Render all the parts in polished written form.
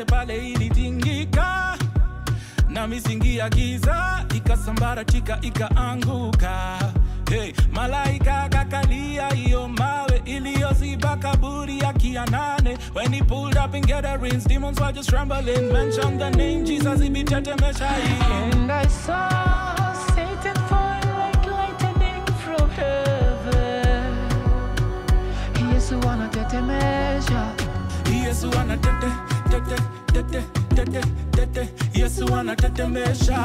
popote pale ilitingika, na misingi ya giza ikasambaratika ikaanguka. Hey, malaika kakalia hiyo mawe iliyoziba kaburi ya Kianane. When he pulled up in gatherings, demons were just trembling. Mention the name Jesus, ibitetemesha hii. And I saw Satan fall like lightning from heaven. Yesu anatetemesha. Yesu anatetemesha. Yesu anatetemesha.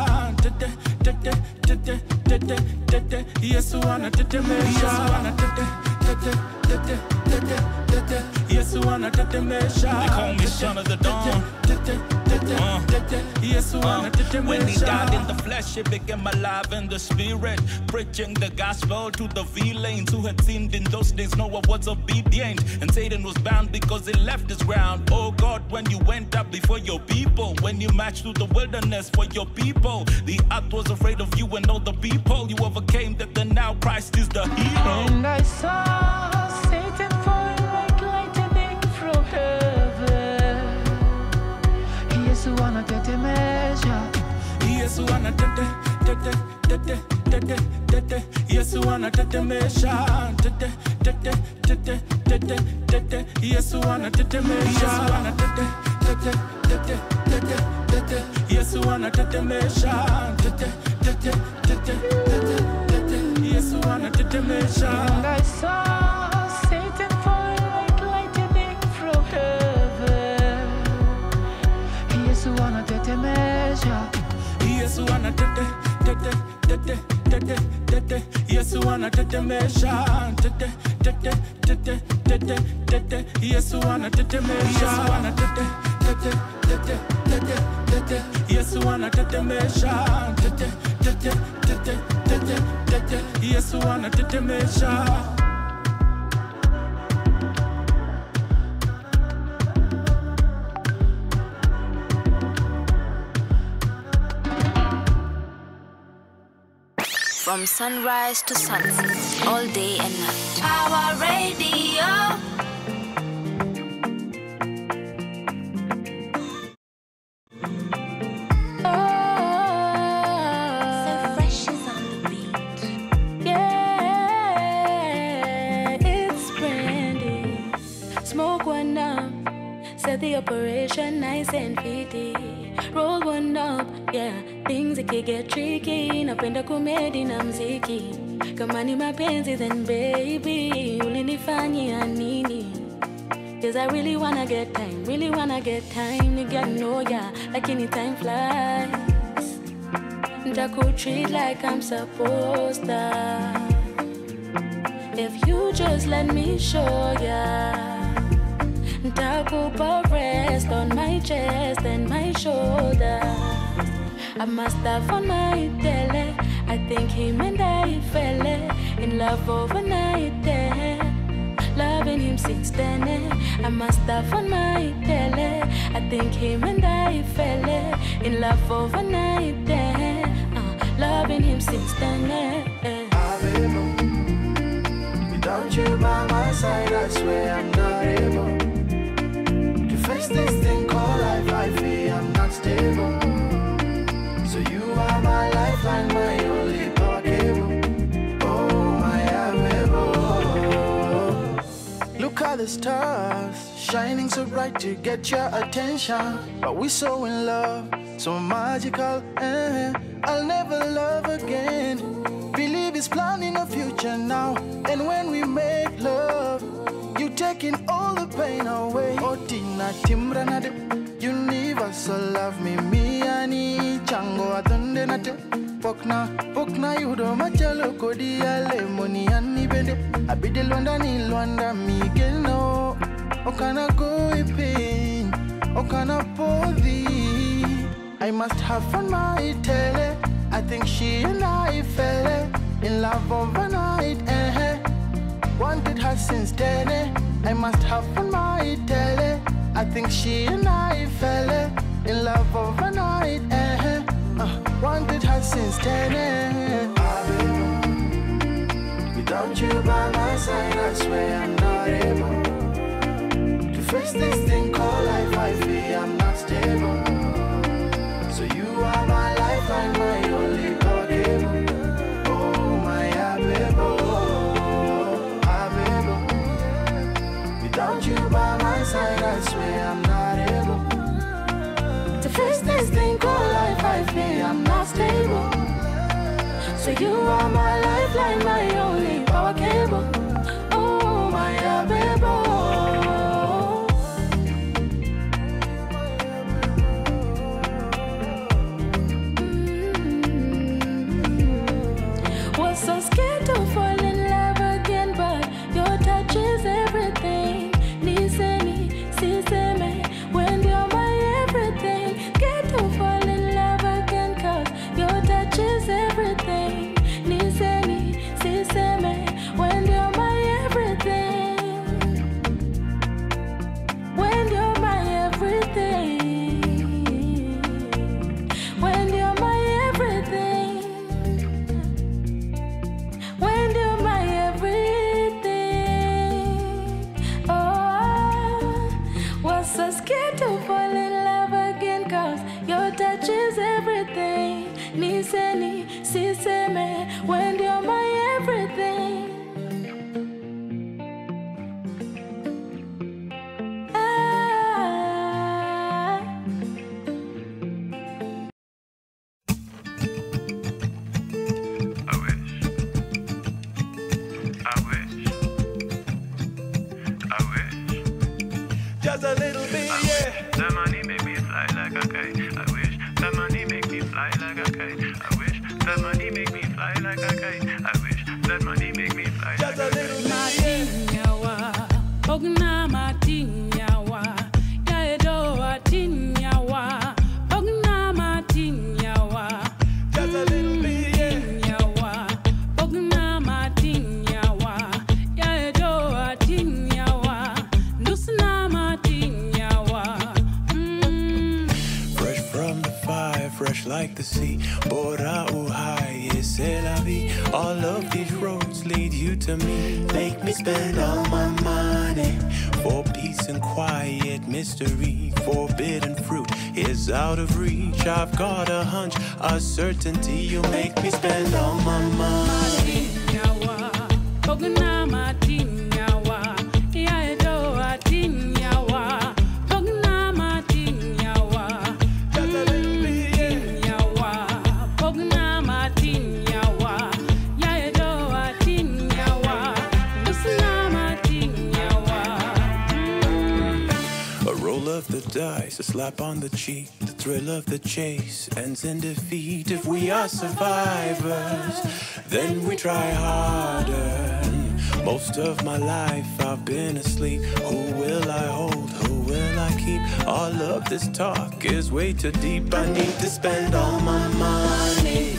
Yesu anatetemesha. Yesu anatetemesha. They call me son of the dawn. When he died in the flesh, he became alive in the spirit, preaching the gospel to the villains who had sinned in those days. Noah was obedient, and Satan was bound because he left his ground. Oh God, when you went up before your people, when you marched through the wilderness for your people, the earth was afraid of you and all the people. You overcame that, and now Christ is the hero. And I saw Satan fall like lightning from heaven. Yesu anatetemesha. Yesu anatetemesha. Yesu anatetemesha. Yesu anatetemesha. Yesu anatetemesha. Yesu anatetemesha. And I saw Satan fall like lightning from heaven. Yesu anatetemesha. Yesu anatetemesha. Yesu anatetemesha. Yesu anatetemesha. Yesu anatetemesha. Yesu anatetemesha. From sunrise to sunset, all day and night. Pawaradio. Sheversations on the beat. Yeah, it's brandy. Smoke one up, set the operation nice and fitty. Roll one up, yeah, things it can get tricky. Napenda komedi na mziki. Kama ni mapenzi then baby, ulinifanyia nini? Cause I really wanna get time to get to know ya. Like any time flies, treat like I'm supposed to. If you just let me show ya, Takupa rest on my chest and my shoulders. I must have on my tele. I think him and I fell in love overnight there. Loving him since then. I must have on my tele. I think him and I fell in love overnight there. Loving him since then. Without you by my side, I swear I'm not able to face this thing called life. I feel I'm not stable. So you are my lifeline, my only power cable. Oh, my available. Look at the stars shining so bright to get your attention. But we're so in love, so magical. I'll never love again. Believe it's planning a future now. And when we make love, you taking all the pain away. Oh, Tina Timranade, universal love me ani chango atondenate. Pokna yudo machalo kodi alemoni ani bende. Abide Lwanda ni Lwanda migeno. Okana go pain, okana podi. I must have fun my tele. I think she and I fell in love overnight. Wanted her since then. I must have fun my tele. I think she and I fell in love overnight. Wanted her since then. Without you by my side, I swear I'm not able to face this thing called life. I feel I'm not stable. this thing called life I feel I'm not stable. So you are my lifeline, my only power cable. Oh my baby. Was so scared to fall in love again, but your touch is everything. Niseni, siseme, when you're my everything. Scared to fall in love again, cause your touch is everything. Niseni, siseme, when you're my everything. When you're my everything. When you're my everything. When you're my everything. Oh, was so scared to fall in love again, cause your touch is everything. Niseni, siseme, when you're my everything. Just a little bit, yeah. That money make me fly like a kite. I wish that money make me fly like a kite. I wish that money make me fly like a kite. I wish that money make me fly like a kite. Just a little bit, yeah. Ogna matinyawa, yaedo atinyawa. Ogna matinyawa. Just a little bit, yeah. Ogna matinyawa, yaedo atinyawa. Nusna matinyawa. Fresh from the fire, fresh like the sea. Bora uhai, c'est la vie. All of these roads lead you to me. Make me spend all my money for peace and quiet mystery. Forbidden fruit is out of reach. I've got a hunch, a certainty. You make me spend all my money. Of the dice, a slap on the cheek, the thrill of the chase ends in defeat. If we are survivors, then we try harder. Most of my life I've been asleep. Who will I hold? Who will I keep? All of this talk is way too deep. I need to spend all my money.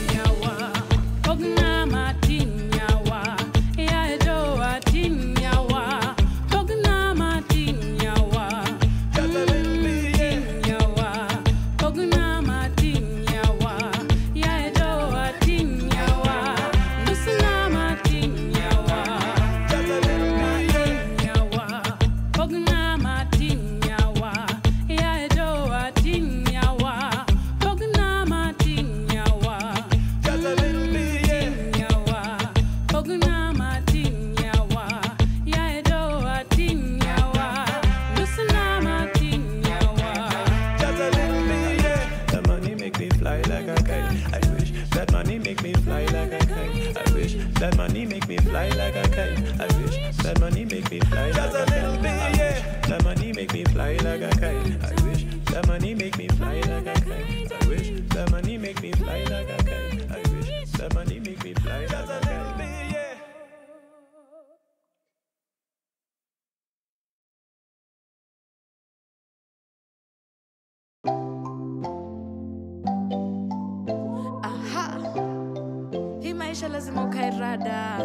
Lazima ukae rada,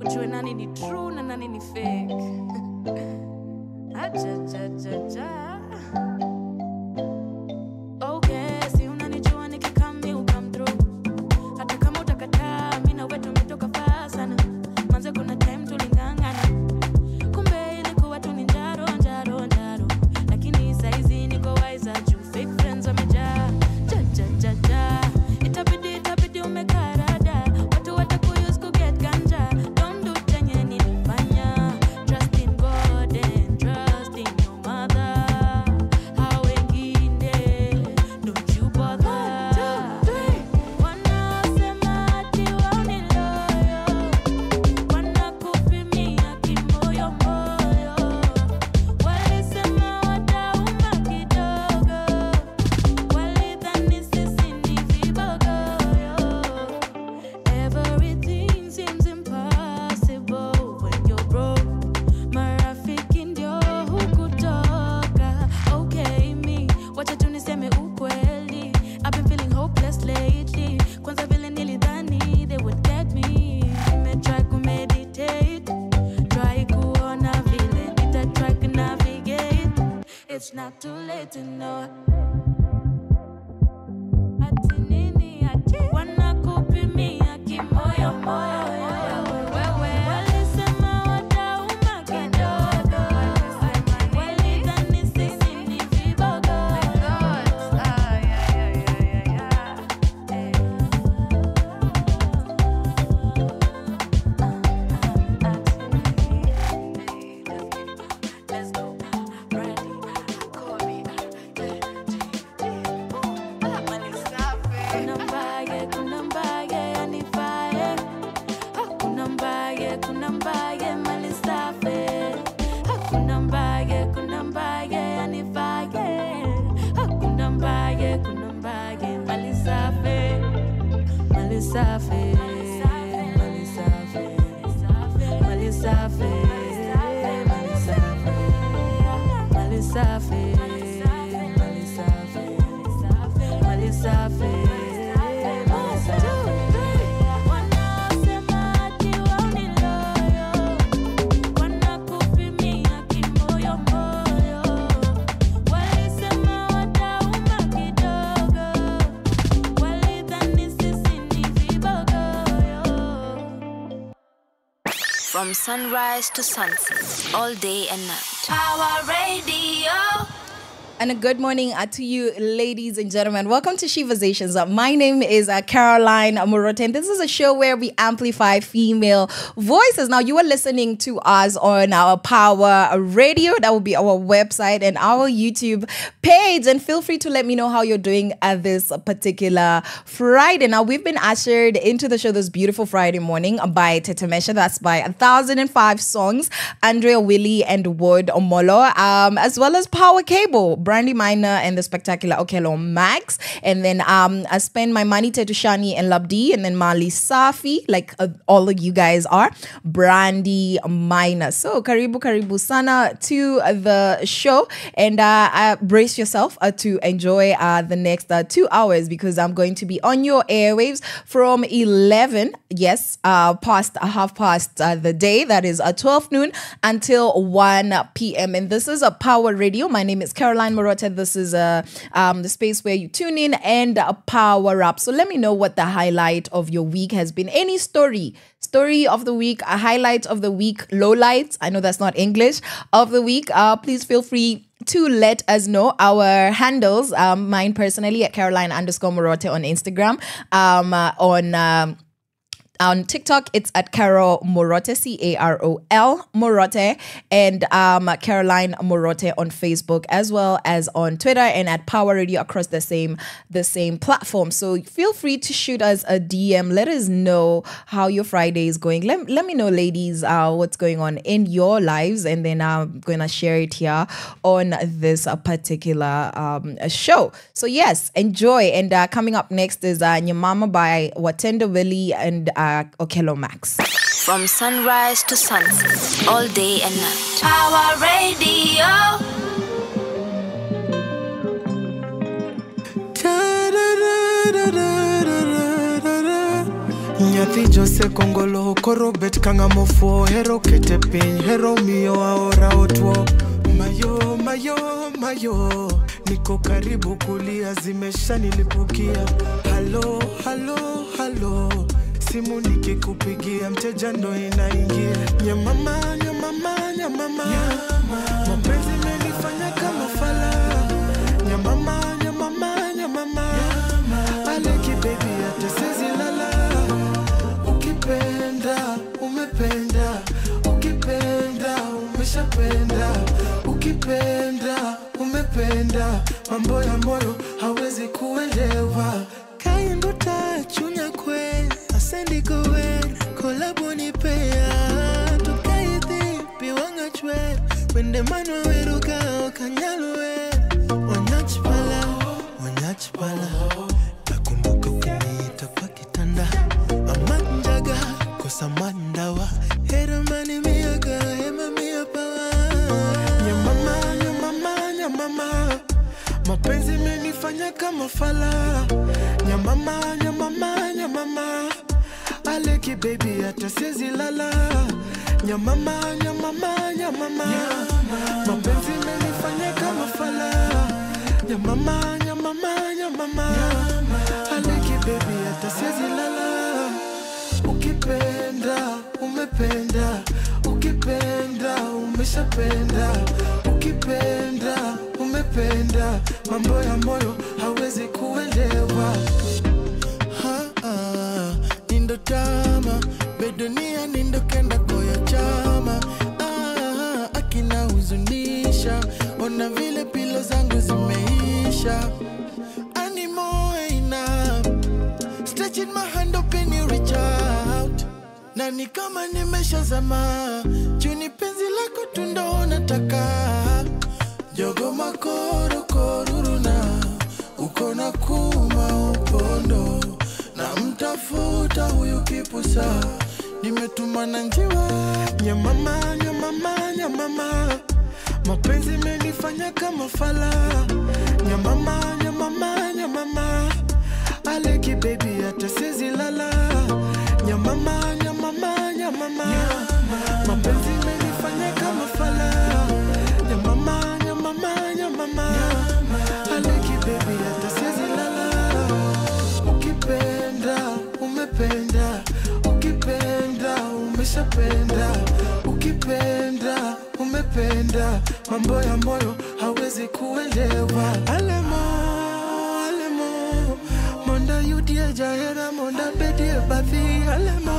ujue nani ni true na nani ni fake. Okay, si unanijua nikikami ukam through. Hata kama utakataa, mimi na wewe tumetoka far sana. Manze kuna time tulingangana. Kumbe ilikuwa tu ni njaro. Lakini saizi niko wise juu fake friends wamejaa. Itabidi umekara. not too late to know. From sunrise to sunset, all day and night. Pawaradio. And a good morning to you, ladies and gentlemen. Welcome to Sheversations. My name is Caroline Murote, and this is a show where we amplify female voices. Now, you are listening to us on our Pawaradio. That will be our website and our YouTube page. And feel free to let me know how you're doing at this particular Friday. Now, we've been ushered into the show this beautiful Friday morning by Tetemesha. That's by 1005 Songs, Andrea Willie and Wood Omolo, as well as Power Cable, Brandy Minor and the spectacular Okelo Max. And then I spend my money to Shani and Labdi, and then Mali Safi, like all of you guys are, Brandy Minor. So karibu sana to the show, and brace yourself to enjoy the next 2 hours, because I'm going to be on your airwaves from 11, past half past the day, that is 12 noon until 1 p.m. And this is a Pawaradio. My name is Caroline Murote. This is the space where you tune in and power up. So let me know what the highlight of your week has been. Any story of the week, a highlight of the week, lowlights, I know that's not English, of the week. Please feel free to let us know. Our handles, mine personally at Caroline_Murote on Instagram, on TikTok, it's at Carol Murote, CAROL Murote, and Caroline Murote on Facebook, as well as on Twitter, and at Pawaradio across the same platform. So feel free to shoot us a DM. Let us know how your Friday is going. Let me know, ladies, what's going on in your lives, and then I'm gonna share it here on this particular show. So yes, enjoy. And coming up next is Nyamama by Watenda Willie and Okelo Max. From sunrise to sunset, all day and night. Pawaradio. Nyati Jose Kongolo Koro Bet Kangamofo Hero Ketepin Hero Mio Aora Otwo Mayo Niko karibu kulia zimesha nilipukia. Halo simu nikikupigia mteja ndo inaingia. Nyamama mapenzi menifanya kama fala. Nyamama Aleki baby hata siwezi lala. Ukipenda umependa, ukipenda umeshapenda, ukipenda umependa, mambo ya moyo hawezi kuelewa. Kaingo tachunya kwe asendi kowe kolabo nipea tukaiti piwanga chwe wende mano weruka okanyalwe wanyachpala nakumbuka kuniita kwa kitanda amanjaga kosamandawa hermani miyaga hema miyapawa. Nyamama mapenzi menifanya kama fala. Nyamama Aleki baby hata siwezi lala. Nyamama, nyamama, nyamama. Mapenzi menifanya kama fala. Nyamama, nyamama, nyamama. Aliki baby hata siwezi lala. Ukipenda, umependa. Ukipenda, umeshapenda. Ukipenda, umependa. Mambo ya moyo hawezi kuelewa. Nindo tama, bedunia nindo kenda koya chama. Akina huzunisha, ona vile pilo zangu zimeisha. Animoina, stretching my hand up and you reach out. Na ni kama nimeshazama, juni penzi lako tu ndo nataka. Jogo makoro koruruna, uko na kuma upondo. Na mtafuta huyu kipusa, nimetuma na njiwa. Nyamama, nyamama, nyamama. Mapenzi menifanya kama fala. Nyamama, nyamama, nyamama. Aleki baby hata siwezi lala. Nyamama, nyamama, nyamama. Mapenzi menifanya kama fala. Nyamama, nyamama, nyamama. Aleki baby hata siwezi lala. Ukipenda, umependa. Ukipenda, umeshapenda. Ukipenda, umependa. Mambo ya moyo hawezi kuelewa. Alemo, alemo. Monda yudie jahera, monda bedie bathi. Alemo,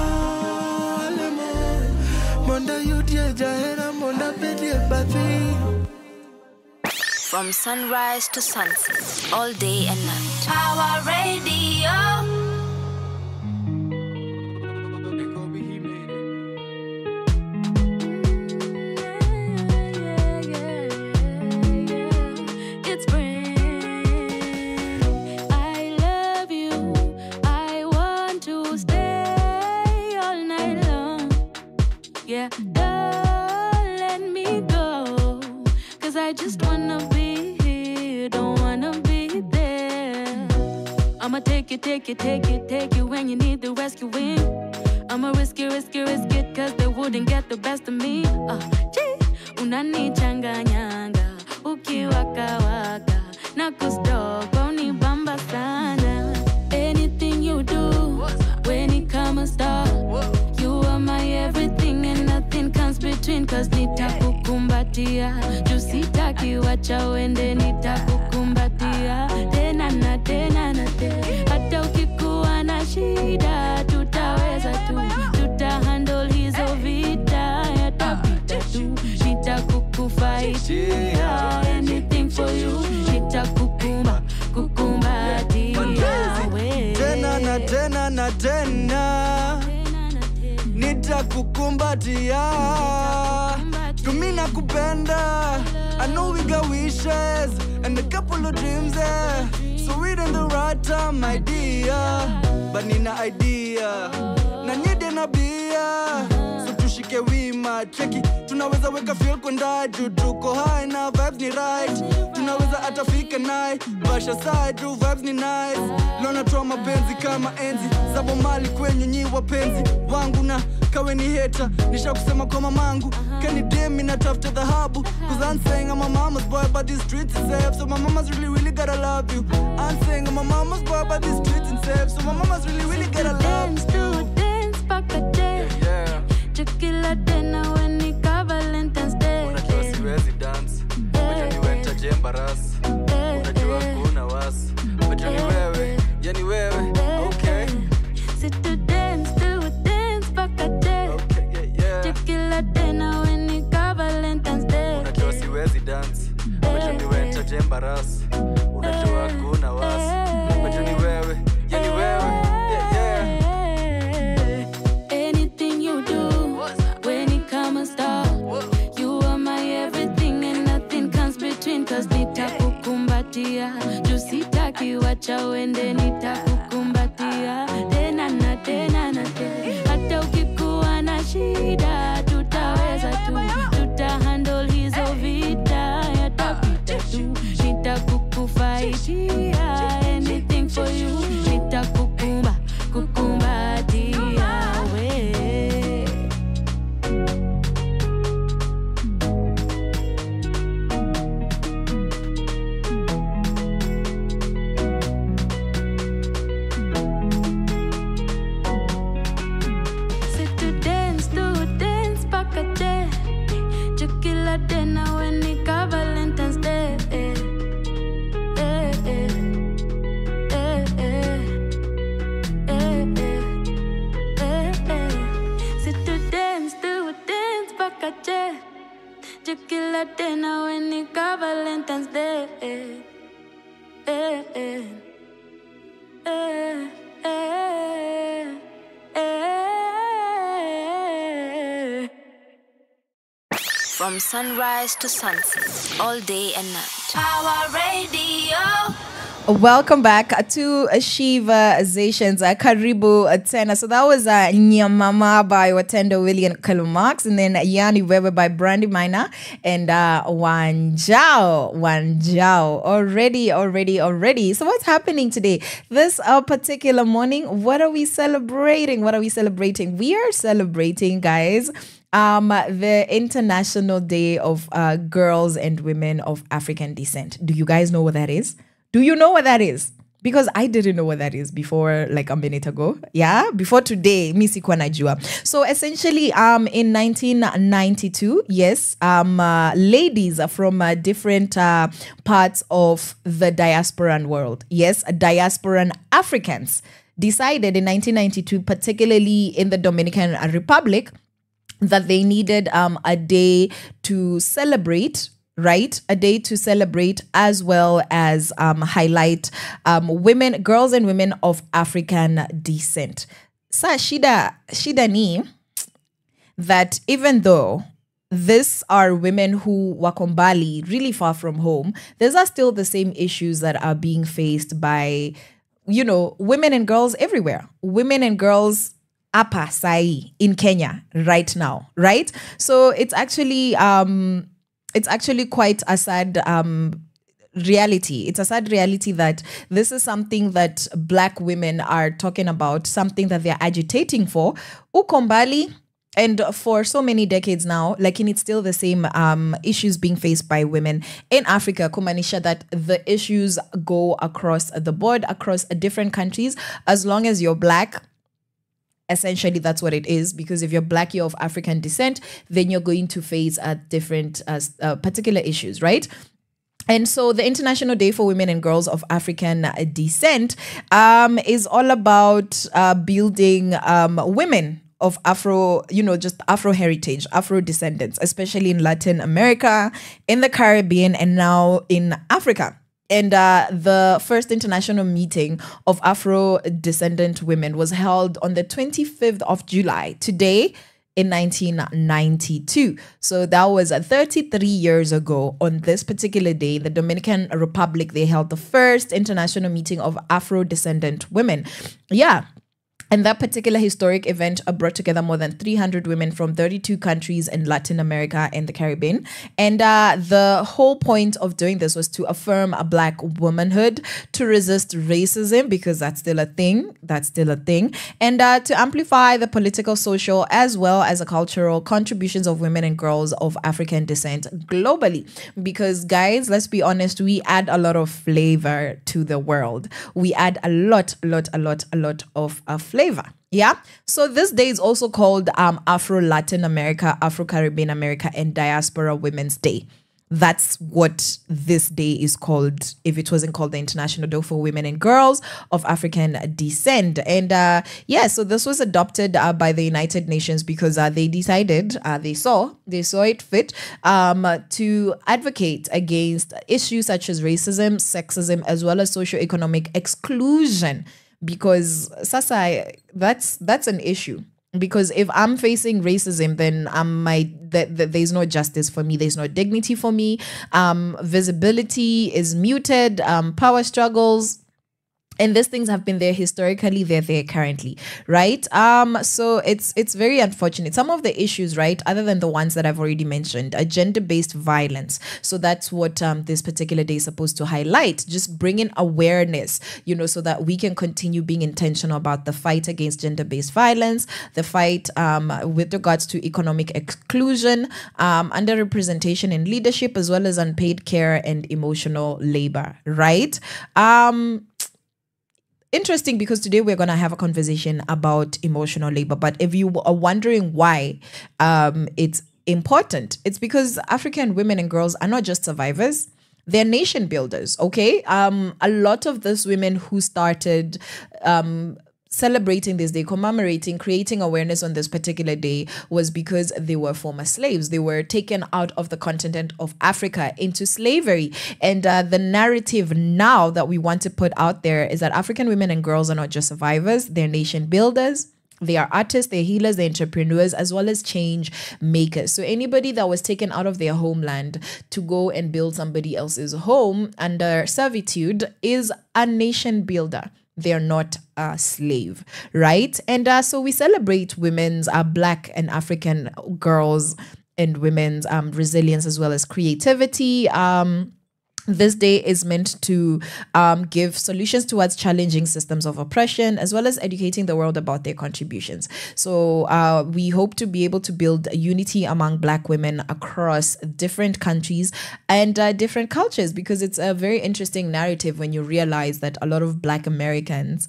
alemo. Monda yudie jahera, monda bedie bathi. From sunrise to sunset, all day and night. Pawaradio. Yeah, don't let me go, 'cause I just wanna be here, don't wanna be there. I'ma take you when you need the rescuing. I'ma risk it, 'cause they wouldn't get the best of me. Gee, unanichanganyanga, ukiwaka waka, na kustop, unibamba sana. Anything you do, when it come a start, you are my everything and nothing comes between. 'Cause nitakukumbatia, juu sitaki wacha uende, nitakukumbatia. Tena na tena na tena. Hata ukikuwa na shida, tutaweza tu. Tutahandle hizo vita, yatapita tu. Nitakukufaitia, anything for you. Nitakukumbatia. Tena na tena na tena. Nitakukumbatia. Tumina kupenda. I know we got wishes and a couple of dreams, yeah. So we're in the right time, my dear. But nina idea, na nyede na bia. So tushike wima, cheki. Tunaweza weka feel kwenda juu tuko high na vibes ni right. Tunaweza atafika night, basha side juu vibes ni nice. Lona toa mapenzi kama enzi, zabo mali kwenye nyi wapenzi wangu na kawe ni hater. Nisha kusema kwa mamangu, kani demi na tafuta dhahabu. 'Cause I'm saying I'm a mama's boy, but these streets is safe. So my mama's really gotta love you. I'm saying I'm a mama's boy, but these streets is safe. So my mama's really gotta love you. Dance, paka day. Yeah. Chukila tena when ni ka Valentine's Day. Unajua siwezi dance, wacha niwenta jembaras. Unajua kuna wasi, wacha ni wewe, yani wewe. Okay. Sit to dance, paka day. Okay, yeah. Chukila tena when ni ka Valentine's Day. Unajua siwezi dance, wacha niwenta jembaras. Unajua kuna wasi, wacha ni wewe, yani wewe. Yeah. Anything you do, when it come a start, you are my everything and nothing comes between. 'Cause nitakukumbatia, juu sitaki wacha uende, nitakukumbatia. Tena na tena na tena. Hata ukikuwa na shida, tutaweza tu. Tutahandle hizo vita, yatapita tu. Nitakukufaitia, anything for you. Nitakukumbatia we. From sunrise to sunset, all day and night. Pawaradio. Welcome back to Sheversations. Karibu Tena. So that was Nyamama by Watendo William Kalumax, and then Yani Weber by Brandy Minor, and Wanjao. Already. So what's happening today? This particular morning, what are we celebrating? We are celebrating, guys, the International Day of Girls and Women of African Descent. Do you guys know what that is? Do you know what that is? Because I didn't know what that is before, like a minute ago. Yeah, before today, misi kwa najua. So essentially, in 1992, yes, ladies from different parts of the diasporan world, yes, diasporan Africans, decided in 1992, particularly in the Dominican Republic, that they needed a day to celebrate, right? A day to celebrate as well as highlight women, girls and women of African descent. Sa shida ni that even though these are women who wakombali, really far from home, these are still the same issues that are being faced by, you know, women and girls everywhere. Women and girls apa sai in Kenya right now, right? So it's actually quite a sad reality. It's a sad reality that this is something that Black women are talking about, something that they're agitating for. Ukombali, and for so many decades now, like, and it's still the same issues being faced by women in Africa. Kumanisha that the issues go across the board, across different countries, as long as you're Black. Essentially, that's what it is, because if you're Black, you're of African descent, then you're going to face different particular issues, right? And so the International Day for Women and Girls of African Descent is all about building women of Afro, just Afro heritage, Afro descendants, especially in Latin America, in the Caribbean, and now in Africa. And the first international meeting of Afro-descendant women was held on the 25th of July, today, in 1992. So that was 33 years ago on this particular day. The Dominican Republic, they held the first international meeting of Afro-descendant women. Yeah. And that particular historic event brought together more than 300 women from 32 countries in Latin America and the Caribbean. And the whole point of doing this was to affirm a Black womanhood, to resist racism, because that's still a thing. And to amplify the political, social, as well as the cultural contributions of women and girls of African descent globally. Because, guys, let's be honest, we add a lot of flavor to the world. We add a lot of flavor. Yeah. So this day is also called Afro-Latin America, Afro-Caribbean America, and Diaspora Women's Day. That's what this day is called, if it wasn't called the International Day for Women and Girls of African Descent. And so this was adopted by the United Nations because they decided, they saw it fit to advocate against issues such as racism, sexism, as well as socioeconomic exclusion. Because Sasa, that's an issue. Because if I'm facing racism, then there's no justice for me. There's no dignity for me. Visibility is muted. Power struggles. And these things have been there historically, they're there currently, right? So it's very unfortunate. Some of the issues, right, other than the ones that I've already mentioned, are gender-based violence. So that's what this particular day is supposed to highlight, just bringing awareness, so that we can continue being intentional about the fight against gender-based violence, the fight with regards to economic exclusion, underrepresentation in leadership, as well as unpaid care and emotional labor, right? Interesting, because today we're going to have a conversation about emotional labor. But if you are wondering why it's important, it's because African women and girls are not just survivors. They're nation builders, okay? A lot of these women who started celebrating this day, commemorating, creating awareness on this particular day was because they were former slaves. They were taken out of the continent of Africa into slavery. And the narrative now that we want to put out there is that African women and girls are not just survivors, they're nation builders. They are artists, they're healers, they're entrepreneurs, as well as change makers. So anybody that was taken out of their homeland to go and build somebody else's home under servitude is a nation builder. They're not a slave, right? And so we celebrate women's, Black and African girls and women's resilience as well as creativity. This day is meant to give solutions towards challenging systems of oppression, as well as educating the world about their contributions. So we hope to be able to build unity among Black women across different countries and different cultures, because it's a very interesting narrative when you realize that a lot of Black Americans,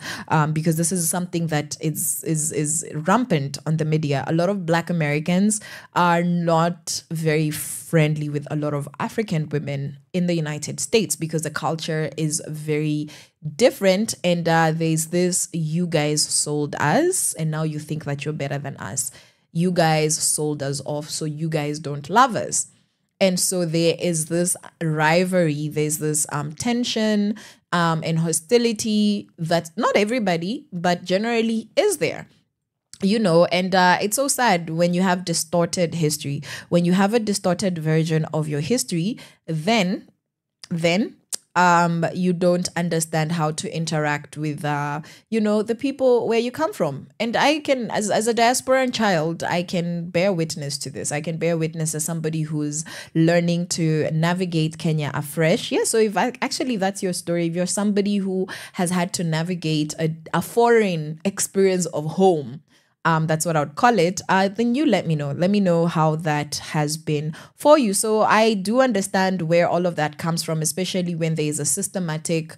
because this is something that is rampant on the media, a lot of Black Americans are not very friendly with a lot of African women in the United States, because the culture is very different. And there's this, you guys sold us and now you think that you're better than us. You guys sold us off, so you guys don't love us. And so there is this rivalry, there's this tension and hostility that not everybody, but generally is there. You know, and it's so sad when you have distorted history. When you have a distorted version of your history, then you don't understand how to interact with, the people where you come from. And I can, as a diasporan child, I can bear witness to this. I can bear witness as somebody who's learning to navigate Kenya afresh. Yeah, so if actually that's your story, if you're somebody who has had to navigate a foreign experience of home, that's what I would call it, then you let me know. Let me know how that has been for you. So I do understand where all of that comes from, especially when there is a systematic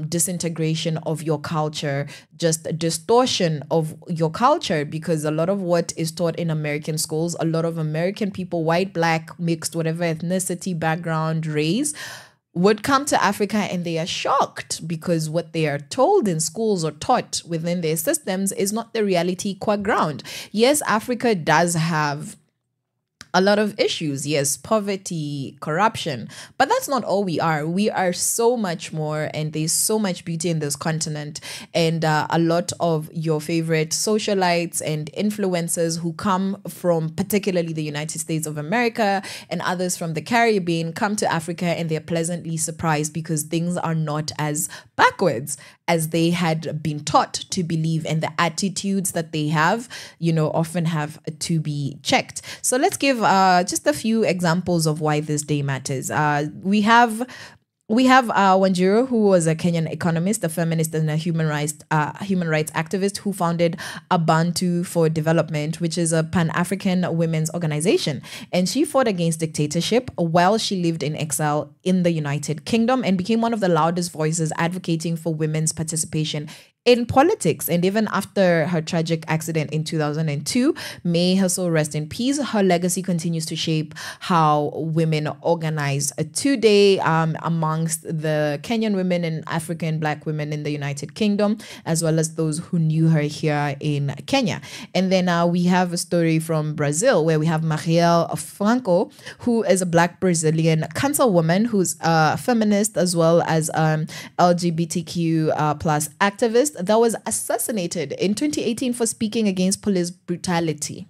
disintegration of your culture, just a distortion of your culture, because a lot of what is taught in American schools, a lot of American people, white, Black, mixed, whatever ethnicity, background, race, would come to Africa and they are shocked because what they are told in schools or taught within their systems is not the reality qua ground. Yes, Africa does have a lot of issues. Yes, poverty, corruption, but that's not all we are. We are so much more, and there's so much beauty in this continent. And a lot of your favorite socialites and influencers who come from particularly the United States of America and others from the Caribbean come to Africa, and they're pleasantly surprised because things are not as backwards as they had been taught to believe, and the attitudes that they have, often have to be checked. So let's give just a few examples of why this day matters. We have Wanjiru, who was a Kenyan economist, a feminist, and a human rights activist who founded Abantu for Development, which is a Pan-African women's organization. And she fought against dictatorship while she lived in exile in the United Kingdom and became one of the loudest voices advocating for women's participation in politics. And even after her tragic accident in 2002, may her soul rest in peace, her legacy continues to shape how women organize today amongst the Kenyan women and African Black women in the United Kingdom, as well as those who knew her here in Kenya. And then we have a story from Brazil where we have Marielle Franco, who is a Black Brazilian councilwoman who's a feminist as well as LGBTQ plus activist that was assassinated in 2018 for speaking against police brutality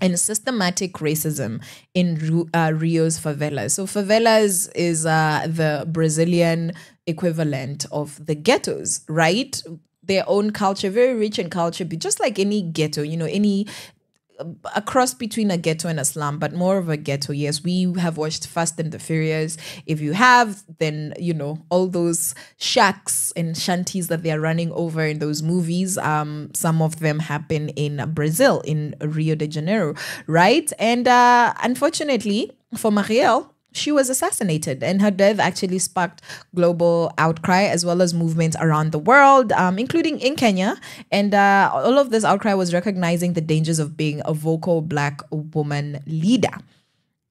and systematic racism in Rio's favelas. So favelas is the Brazilian equivalent of the ghettos, right? Their own culture, very rich in culture, but just like any ghetto, a cross between a ghetto and a slum, but more of a ghetto. Yes, we have watched Fast and the Furious. If you have, then all those shacks and shanties that they are running over in those movies, some of them happen in Brazil, in Rio de Janeiro, right? And unfortunately for Marielle, she was assassinated, and her death actually sparked global outcry as well as movements around the world, including in Kenya. And all of this outcry was recognizing the dangers of being a vocal Black woman leader.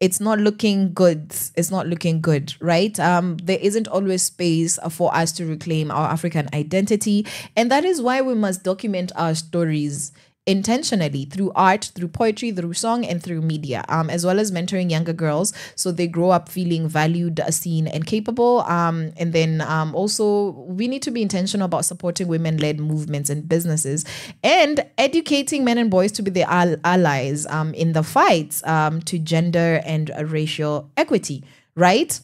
it's not looking good. It's not looking good, right? There isn't always space for us to reclaim our African identity. And that is why we must document our stories intentionally through art, through poetry, through song, and through media, as well as mentoring younger girls so they grow up feeling valued, seen, and capable. And then also we need to be intentional about supporting women-led movements and businesses, and educating men and boys to be their allies in the fights to gender and racial equity, right?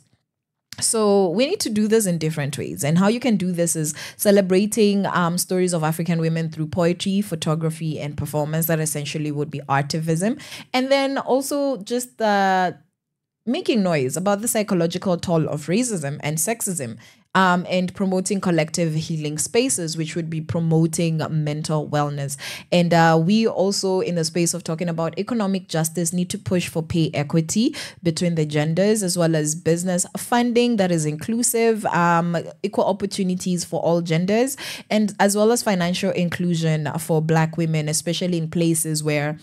So we need to do this in different ways. And how you can do this is celebrating stories of African women through poetry, photography, and performance. That essentially would be artivism. And then also just making noise about the psychological toll of racism and sexism, and promoting collective healing spaces, which would be promoting mental wellness. And we also, in the space of talking about economic justice, need to push for pay equity between the genders, as well as business funding that is inclusive, equal opportunities for all genders, and as well as financial inclusion for Black women, especially in places where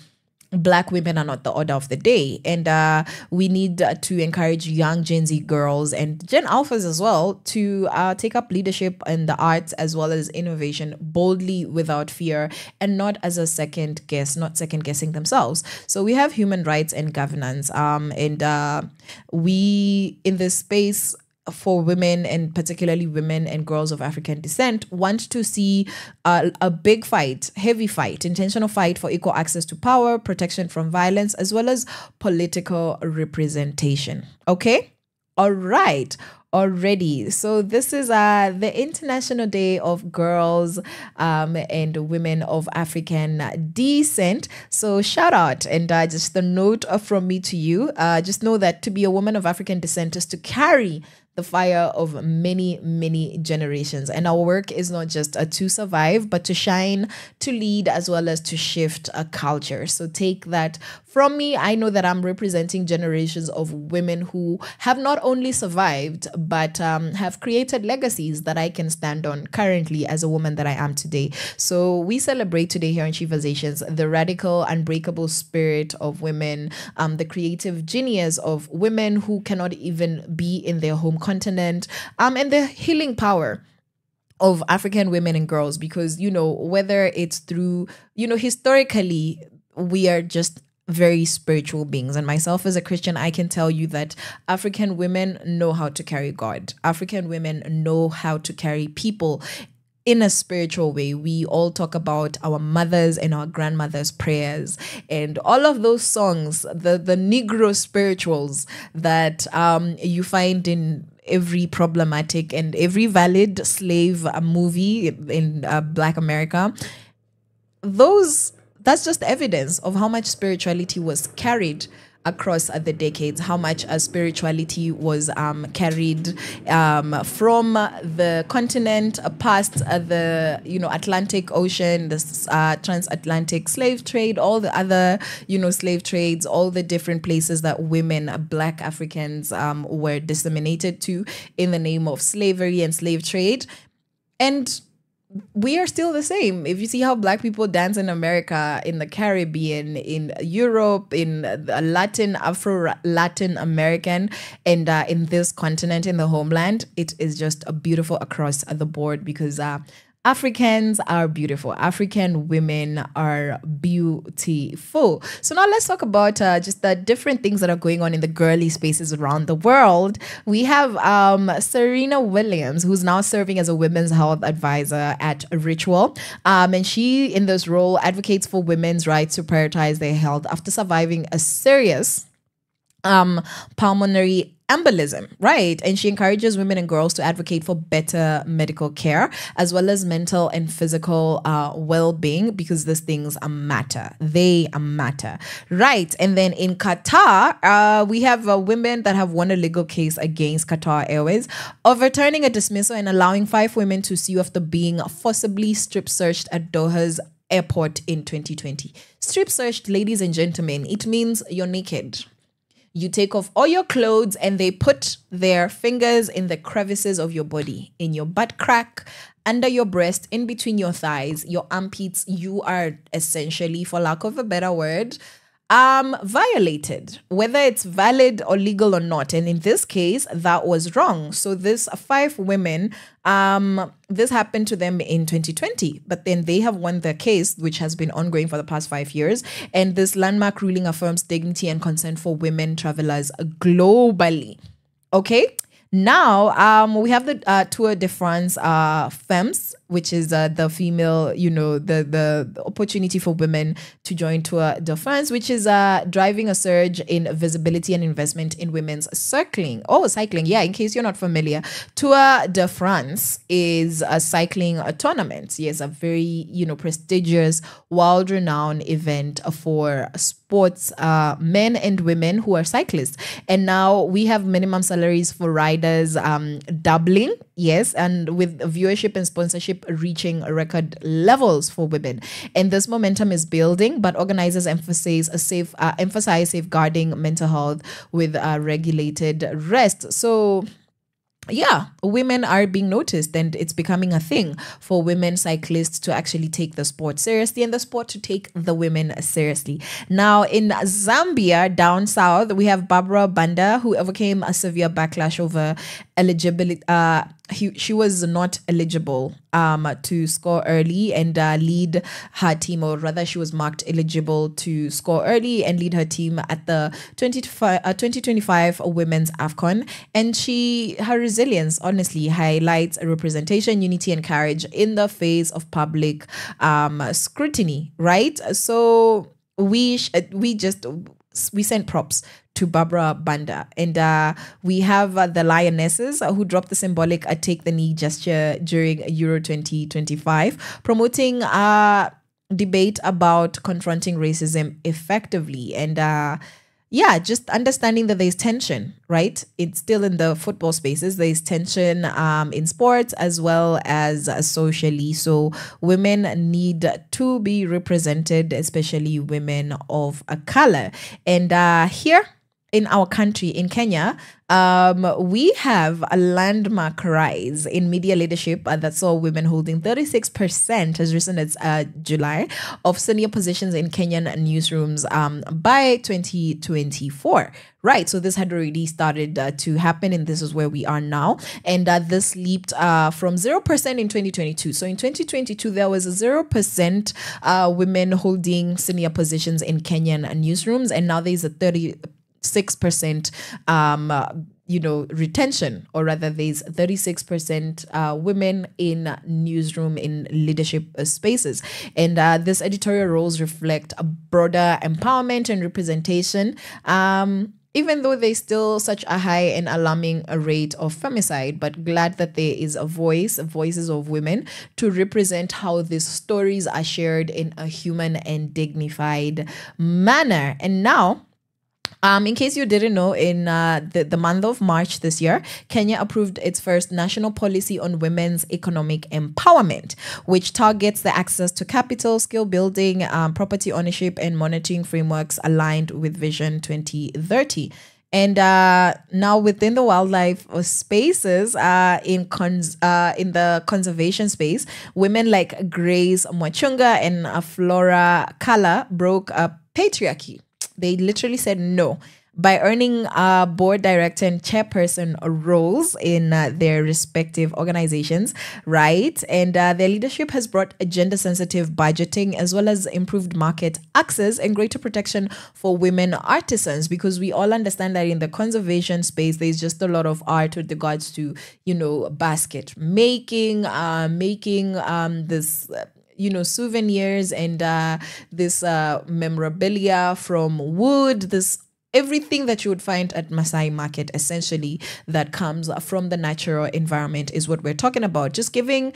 Black women are not the order of the day. And we need to encourage young Gen Z girls and Gen Alphas as well to take up leadership in the arts as well as innovation boldly, without fear, and not as a second guessing themselves. So we have human rights and governance, and we in this space for women, and particularly women and girls of African descent, want to see a big fight, heavy fight, intentional fight for equal access to power, protection from violence, as well as political representation. Okay? All right. Already. So this is the International Day of Girls and Women of African Descent. So shout out, and just a note from me to you. Just know that to be a woman of African descent is to carry the fire of many, many generations. And our work is not just to survive, but to shine, to lead, as well as to shift a culture. So take that from me. I know that I'm representing generations of women who have not only survived, but have created legacies that I can stand on currently as a woman that I am today. So we celebrate today here on Sheversations the radical, unbreakable spirit of women, the creative genius of women who cannot even be in their home continent, and the healing power of African women and girls, because, you know, whether it's through, you know, historically, we are just very spiritual beings. And myself as a Christian, I can tell you that African women know how to carry God. African women know how to carry people in a spiritual way. We all talk about our mothers and our grandmothers' prayers and all of those songs, the Negro spirituals that you find in every problematic and every valid slave movie in Black America. That's just evidence of how much spirituality was carried across the decades, how much spirituality was carried from the continent past the Atlantic Ocean, the transatlantic slave trade, all the other slave trades, all the different places that women, Black Africans, were disseminated to in the name of slavery and slave trade. And we are still the same. If you see how Black people dance in America, in the Caribbean, in Europe, in Afro-Latin American, and in this continent, in the homeland, it is just beautiful across the board, because Africans are beautiful. African women are beautiful. So now let's talk about just the different things that are going on in the girly spaces around the world. We have Serena Williams, who's now serving as a women's health advisor at Ritual. And she, in this role, advocates for women's rights to prioritize their health after surviving a serious pulmonary embolism, right? And she encourages women and girls to advocate for better medical care, as well as mental and physical well-being, because these things matter. They matter, right? And then in Qatar, we have women that have won a legal case against Qatar Airways, overturning a dismissal and allowing 5 women to sue after being forcibly strip searched at Doha's airport in 2020. Strip searched, ladies and gentlemen, it means you're naked. You take off all your clothes and they put their fingers in the crevices of your body, in your butt crack, under your breast, in between your thighs, your armpits. You are essentially, for lack of a better word, violated, whether it's valid or legal or not. And in this case, that was wrong. So this 5 women, this happened to them in 2020, but then they have won their case, which has been ongoing for the past 5 years. And this landmark ruling affirms dignity and consent for women travelers globally. Okay. Now, we have the Tour de France Femmes, which is the female, the opportunity for women to join Tour de France, which is driving a surge in visibility and investment in women's cycling. Oh, cycling. Yeah, in case you're not familiar, Tour de France is a cycling tournament. Yes, a very, prestigious, world-renowned event for sports men and women who are cyclists. And now we have minimum salaries for riders doubling, yes, and with viewership and sponsorship reaching record levels for women. And this momentum is building, but organizers emphasize safeguarding mental health with regulated rest. So yeah, women are being noticed, and it's becoming a thing for women cyclists to actually take the sport seriously and the sport to take the women seriously. Now, in Zambia, down south, we have Barbara Banda, who overcame a severe backlash over eligibility. She was not eligible to score early and lead her team, or rather she was marked eligible to score early and lead her team at the 2025 Women's AFCON. And her resilience honestly highlights representation, unity and courage in the face of public scrutiny, right? So we sent props to Barbara Banda. And we have the Lionesses who dropped the symbolic take the knee gesture during Euro 2025, promoting debate about confronting racism effectively. And just understanding that there's tension, right? It's still in the football spaces. There's tension in sports as well as socially. So women need to be represented, especially women of a color. And here in our country, in Kenya, we have a landmark rise in media leadership that saw women holding 36% as recent as July of senior positions in Kenyan newsrooms by 2024. Right, so this had already started to happen, and this is where we are now. And this leaped from 0% in 2022. So in 2022, there was 0% women holding senior positions in Kenyan newsrooms, and now there's a 36% retention, or rather there's 36% women in newsroom in leadership spaces. And this editorial roles reflect a broader empowerment and representation, even though there's still such a high and alarming rate of femicide. But glad that there is voices of women to represent how these stories are shared in a human and dignified manner. And now, in case you didn't know, in the month of March this year, Kenya approved its first national policy on women's economic empowerment, which targets the access to capital, skill building, property ownership, and monitoring frameworks aligned with Vision 2030. And now within the wildlife spaces, in the conservation space, women like Grace Mwachunga and Flora Kala broke patriarchy. They literally said no by earning board director and chairperson roles in their respective organizations, right? And their leadership has brought gender-sensitive budgeting as well as improved market access and greater protection for women artisans, because we all understand that in the conservation space, there's just a lot of art with regards to, basket making, this souvenirs and this memorabilia from wood, everything that you would find at Masai Market, essentially, that comes from the natural environment is what we're talking about. Just giving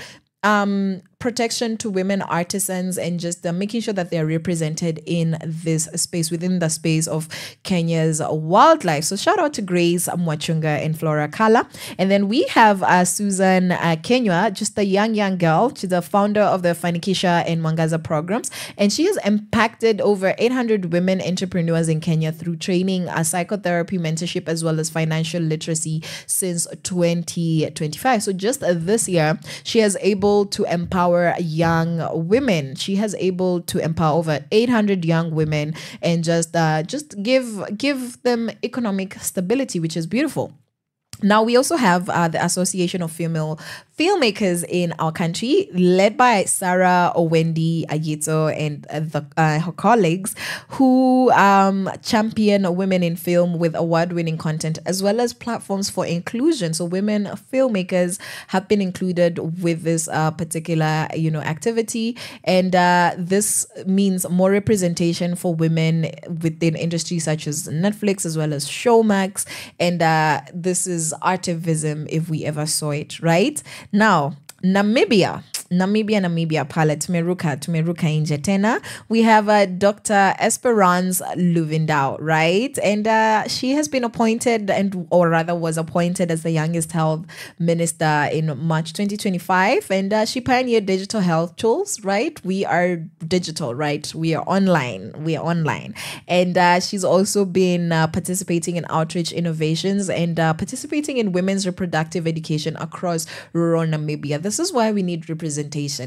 protection to women artisans and just making sure that they're represented in this space, within the space of Kenya's wildlife. So shout out to Grace Mwachunga and Flora Kala. And then we have Susan Kenywa, just a young girl. She's the founder of the Fanikisha and Mwangaza programs, and she has impacted over 800 women entrepreneurs in Kenya through training, psychotherapy, mentorship, as well as financial literacy since 2025. So just this year, she has able to empower empower young women. She has able to empower over 800 young women and just give them economic stability, which is beautiful. Now, we also have the Association of Female Filmmakers in our country, led by Sarah Owendi Ayeto and her colleagues, who champion women in film with award-winning content, as well as platforms for inclusion. So women filmmakers have been included with this particular, activity. And this means more representation for women within industries such as Netflix, as well as Showmax. And this is artivism if we ever saw it, right? Now, Namibia pala tumeruka nje tena. We have Dr. Esperance Luvindau, right? And she has been appointed, or rather was appointed, as the youngest health minister in March 2025. And she pioneered digital health tools, right? We are digital, right? We are online. And she's also been participating in outreach innovations and participating in women's reproductive education across rural Namibia. This is why we need representation.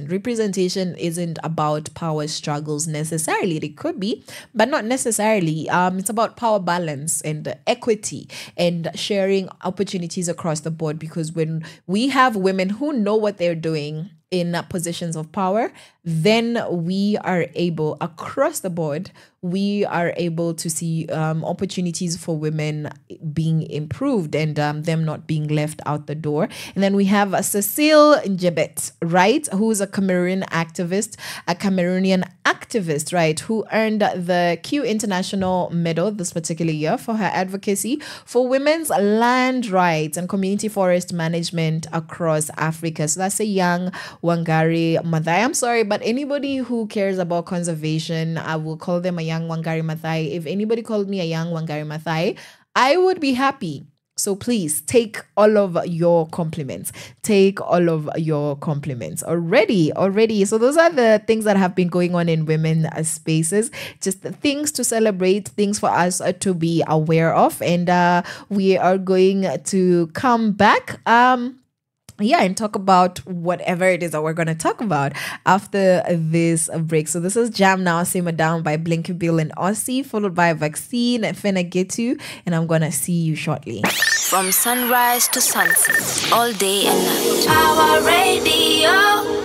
Representation isn't about power struggles necessarily. It could be, but not necessarily. It's about power balance and equity and sharing opportunities across the board, because when we have women who know what they're doing in positions of power, then we are able, across the board, we are able to see opportunities for women being improved and them not being left out the door. And then we have Cecile Njebet, right, who's a Cameroonian activist, right, who earned the Q International Medal this particular year for her advocacy for women's land rights and community forest management across Africa. So that's a young Wangari Maathai. I'm sorry, but anybody who cares about conservation, I will call them a young Wangari Maathai. If anybody called me a young Wangari Maathai, I would be happy. So please take all of your compliments. Already. So those are the things that have been going on in women spaces. Just the things to celebrate, things for us to be aware of. And we are going to come back. And talk about whatever it is that we're going to talk about after this break. So this is Jam Now, Simmer Down by Blinky Bill and Aussie, followed by Vaccine, Finna Get You, and I'm going to see you shortly. From sunrise to sunset, all day and night. Pawaradio.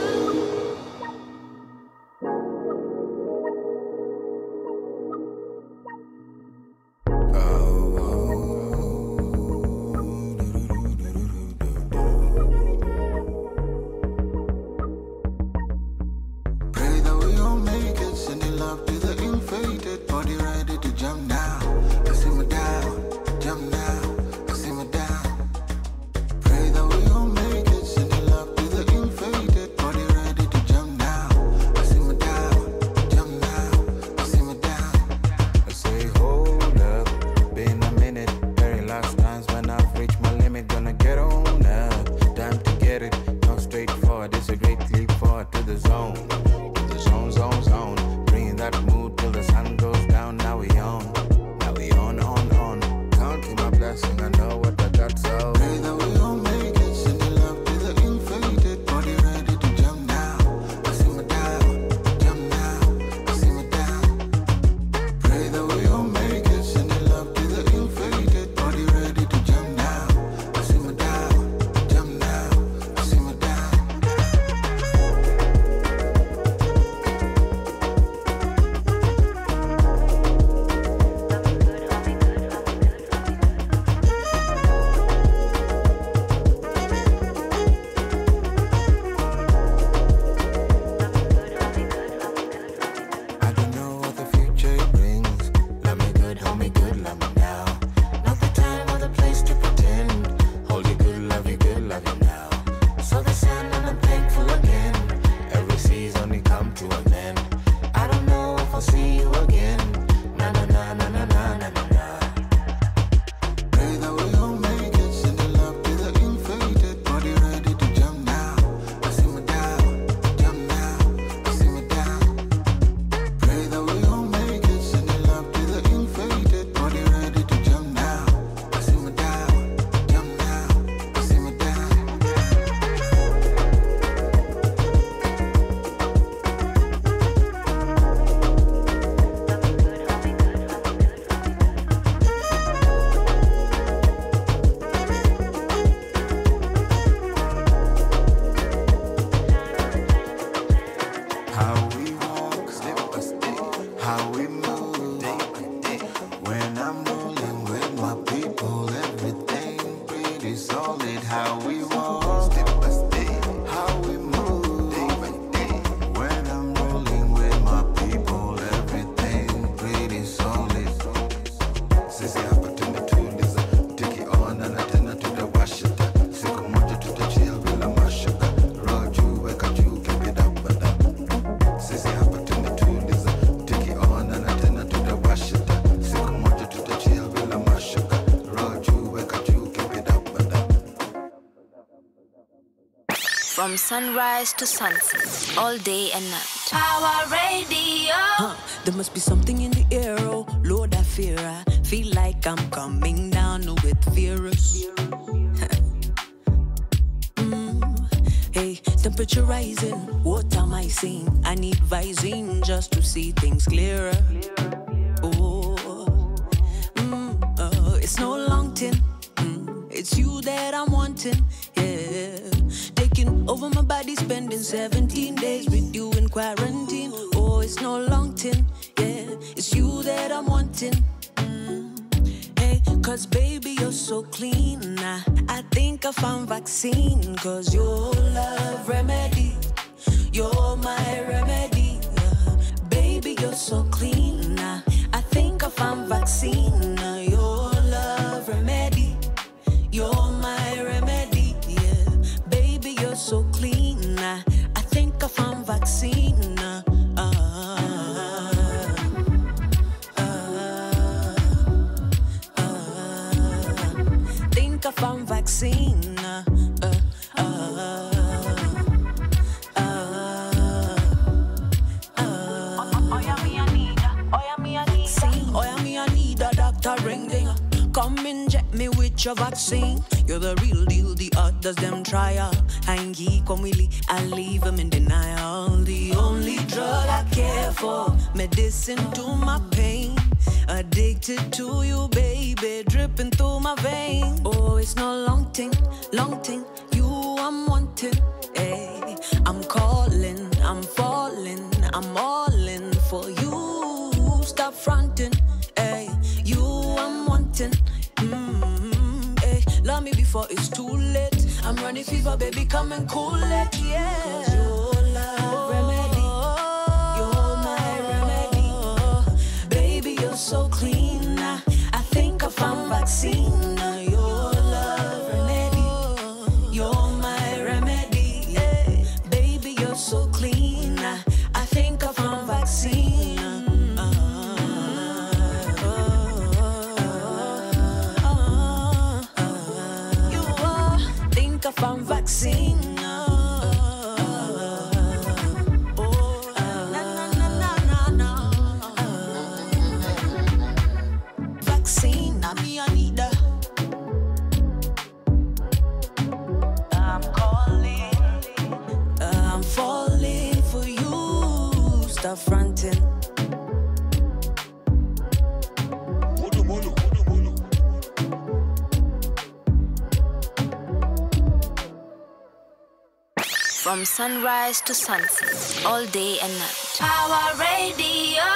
From sunrise to sunset, all day and night. Pawaradio. There must be something in the air, oh Lord, I fear. I feel like I'm coming down with virus. Hey, temperature rising, what am I seeing? I need Visine just to see things clearer. It's no long tin. It's you that I'm wanting, yeah. Taking over my body, spending 17 days with you in quarantine. Oh, it's no long tin, yeah. It's you that I'm wanting. Hey, cause baby, you're so clean. I think I found vaccine. Cause your love remedy, you're my remedy. Baby, you're so clean. I think I found vaccine. Your love remedy, you're my remedy, yeah. Baby, you're so clean. I think I found vaccine. Think I found vaccine. I need a doctor ring ding. Come inject me with your vaccine. You're the real deal, the others them trial. I ain't geek on Willie, I leave them in denial. The only drug I care for, medicine to my pain. Addicted to you, baby, dripping through my veins. Oh, it's no long thing, you I'm wanting. Hey, I'm calling, I'm falling, I'm all in for you. Stop fronting, hey, you I'm wanting. Hey, love me before it's too late. I'm running fever, baby, come and cool it, yeah. Cause your love remedy, you're my remedy. Baby, you're so clean. I think I found vaccine. Your love remedy, you're my remedy. Yeah. Baby, you're so clean. I think I found vaccine. I found vaccine. Vaccine, I need that. I'm calling, I'm falling for you. Stop fronting. From sunrise to sunset, all day and night. Pawaradio.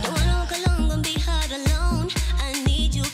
Don't wanna go long and be hard alone. I need you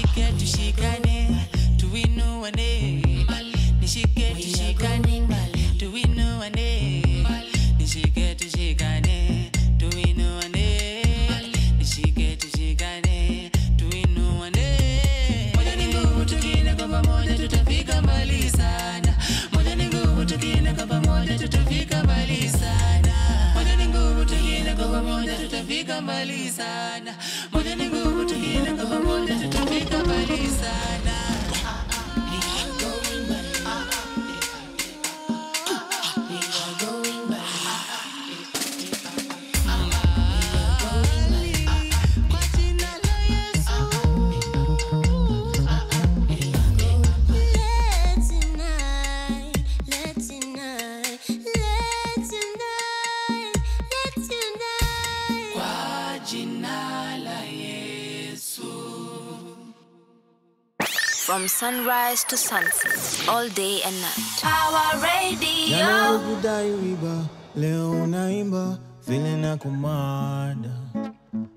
nishike tushikane tuinuane nishike tushikane tuinuane nishike tushikane tuinuane nishike tushikane tuinuane moja ni nguvu tukine kwa pamoja tutafika mbali sana moja ni nguvu tukine kwa pamoja tutafika mbali sana moja ni nguvu tukine kwa pamoja tutafika mbali sana moja ni nguvu tukine kwa pamoja tutafika mbali sana. From sunrise to sunset, all day and night. Pawaradio. Jana kudai riba, leo naimba, vile na kumada.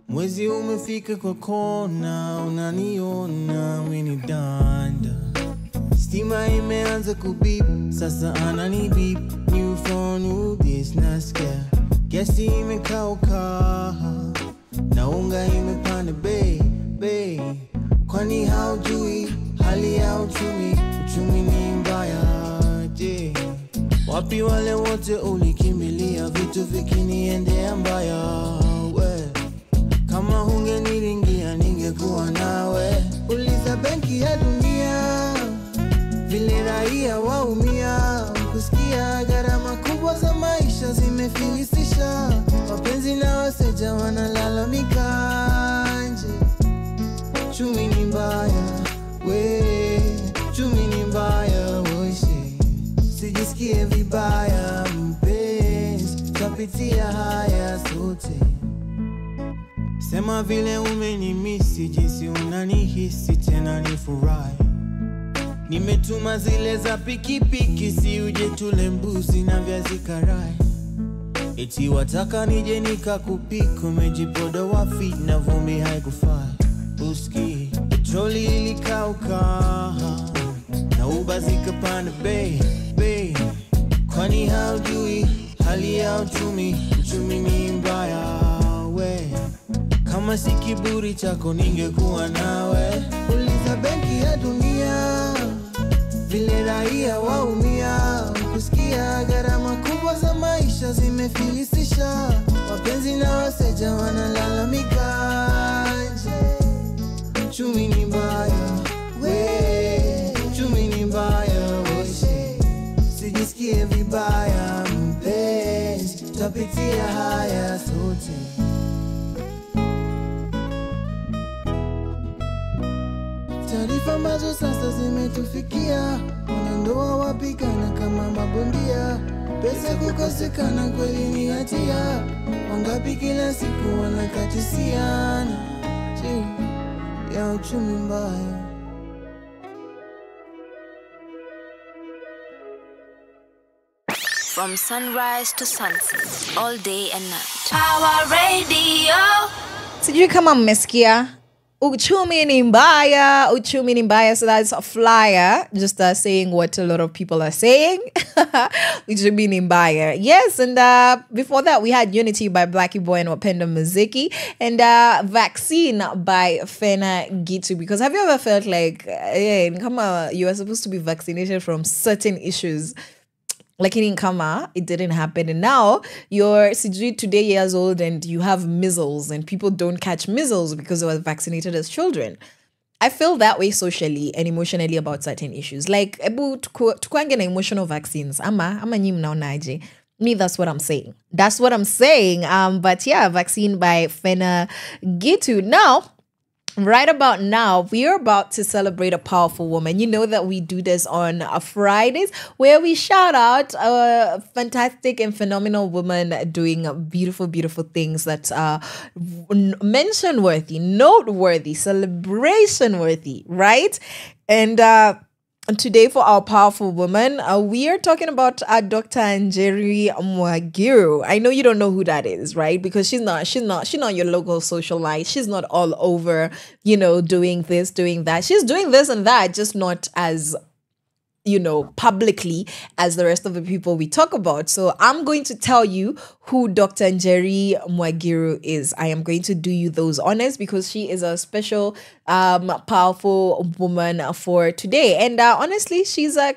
Mwezi umefika kwa kona, unaniona, umenidanda. Stima imeanza kubip, sasa anani beep. New phone, new this, not scare. Gesi imekauka, na unga imepanda bei. Kwani haujui hali ya uchumi ni mbaya je? Wapi wale wote ulikimbilia vitu vikiniendea mbaya we? Kama hungeniringia ningekuwa nawe. Uliza benki ya dunia vile raia waumia, kusikia gharama kubwa za maisha zimefilisisha. Wapenzi na waseja wanalalamika nje. Chumi ni mbaya, we, chumi ni mbaya, woishe. Sijisikie vibaya, mpenzi, tapitia haya sote. Sema vile umenimisi, jinsi unanihisi, tena nifurahi. Nimetuma zile za pikipiki, si uje tule mbuzi na viazi karai. Eti wataka nije nikakupika, umejipoda wafi na vumbi haikufai. Uski, petroli ilikauka, na uba zikapanda bei. Kwani haujui hali ya uchumi ni mbaya we. Kama si kiburi chako ningekuwa nawe. Uliza benki ya dunia vile raia waumia, kusikia gharama kubwa za maisha zimefilisisha. Wapenzi na waseja wanalalamika nje. Chumi ni mbaya, we, chumi ni mbaya, woshe. Sijisikie vibaya, mpenzi, tapitia haya sote. Taarifa ambazo sasa zimetufikia, wanandoa wapigana kama mabondia. Pesa kukosekana kweli ni hatia, wangapi kila siku wanakatisiana ya uchumi mbaya. From sunrise to sunset, all day and night. Pawaradio. Sijui kama mmesikia uchumi ni mbaya, uchumi ni mbaya. So that's a flyer just saying what a lot of people are saying. Uchumi ni mbaya. Yes, and before that we had Unity by Blackie Boy and Wapenda Muziki, and Vaccine by Fena Gitu. Because have you ever felt like you are supposed to be vaccinated from certain issues? Like in Kama, it didn't happen. And now you're today years old and you have measles, and people don't catch measles because they were vaccinated as children. I feel that way socially and emotionally about certain issues. Like, about tukuange emotional vaccines. Ama nyim naonaje. Me, that's what I'm saying. That's what I'm saying. But yeah, Vaccine by Fena Gitu. Now, right about now, we are about to celebrate a powerful woman. You know that we do this on Fridays, where we shout out a fantastic and phenomenal woman doing beautiful, beautiful things that are mention-worthy, noteworthy, celebration-worthy, right? And today for our powerful woman, we are talking about Dr. Munyiri Muagiru. I know you don't know who that is, right? Because she's not your local socialite. She's not all over, doing this, doing that. She's doing this and that, just not as publicly as the rest of the people we talk about. So I'm going to tell you who Dr. Munyiri Muagiru is. I am going to do you those honors because she is a special, powerful woman for today. And honestly, she's a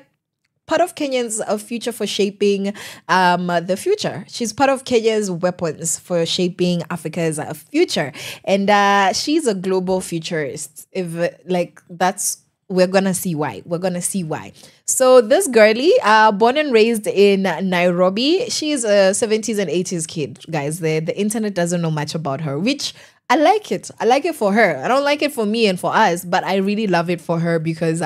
part of Kenya's future for shaping the future. She's part of Kenya's weapons for shaping Africa's future. And she's a global futurist. We're gonna see why. So this girlie, born and raised in Nairobi, she's a 70s and 80s kid, guys. The internet doesn't know much about her, which I like it. I like it for her. I don't like it for me and for us, but I really love it for her because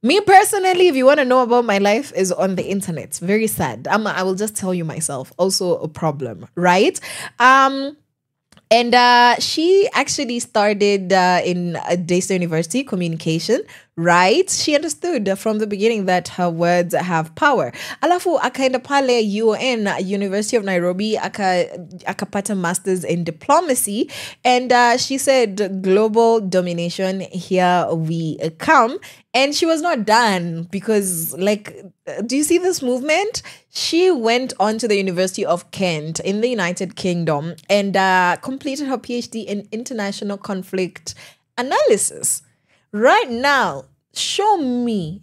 me personally, if you want to know about my life, is on the internet. Very sad. I will just tell you myself. Also a problem, right? And she actually started in Daystar University communication, right? She understood from the beginning that her words have power. Alafu akaenda pale UN, University of Nairobi, akapata masters in diplomacy, and she said, global domination, here we come. And she was not done because, do you see this movement? She went on to the University of Kent in the United Kingdom and completed her PhD in international conflict analysis. Right now, show me